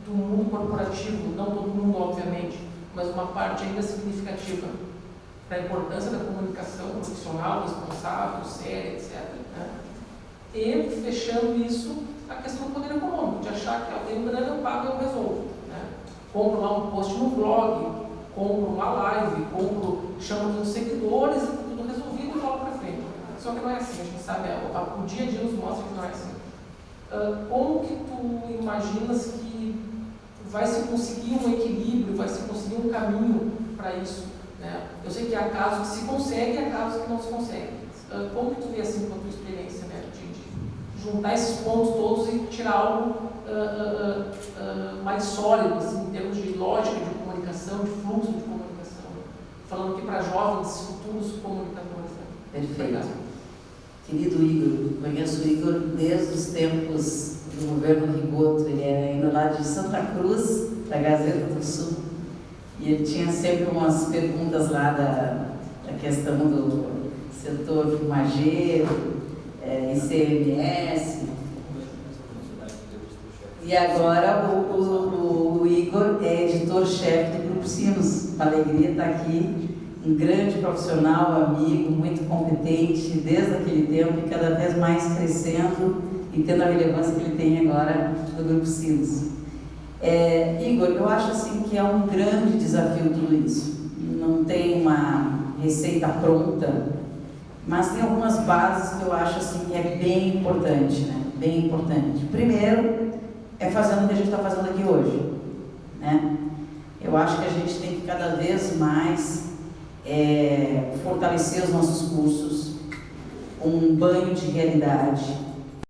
do mundo corporativo, não todo mundo obviamente, mas uma parte ainda significativa da importância da comunicação profissional, responsável, séria, etc., né? E, fechando isso, a questão do poder econômico, de achar que tem grana, eu pago e eu resolvo, né? Compro lá um post no blog, compro uma live, chamo de uns seguidores, tudo resolvido e logo para frente. Só que não é assim, a gente sabe, o dia a dia nos mostra que não é assim. Como que tu imaginas que vai se conseguir um equilíbrio, vai se conseguir um caminho para isso, né? Eu sei que há casos que se consegue e há casos que não se consegue. Como que tu vê assim com a tua experiência, né, de juntar esses pontos todos e tirar algo mais sólido, assim, em termos de lógica de comunicação, de fluxo de comunicação, falando aqui para jovens, futuros comunicadores, né? Perfeito. Querido Igor, conheço o Igor desde os tempos do governo Rigoto. Ele é ainda lá de Santa Cruz, da Gazeta do Sul, e ele tinha sempre umas perguntas lá da questão do setor fumageiro, ICMS. E agora o Igor é editor-chefe do Grupo Sinos. Uma alegria estar aqui. Um grande profissional, amigo, muito competente desde aquele tempo e cada vez mais crescendo e tendo a relevância que ele tem agora no Grupo Sinos. Igor, eu acho assim que é um grande desafio tudo isso. Não tem uma receita pronta, mas tem algumas bases que eu acho assim que é bem importante, né? Bem importante. Primeiro, é fazendo o que a gente está fazendo aqui hoje, né? Eu acho que a gente tem que cada vez mais fortalecer os nossos cursos, um banho de realidade,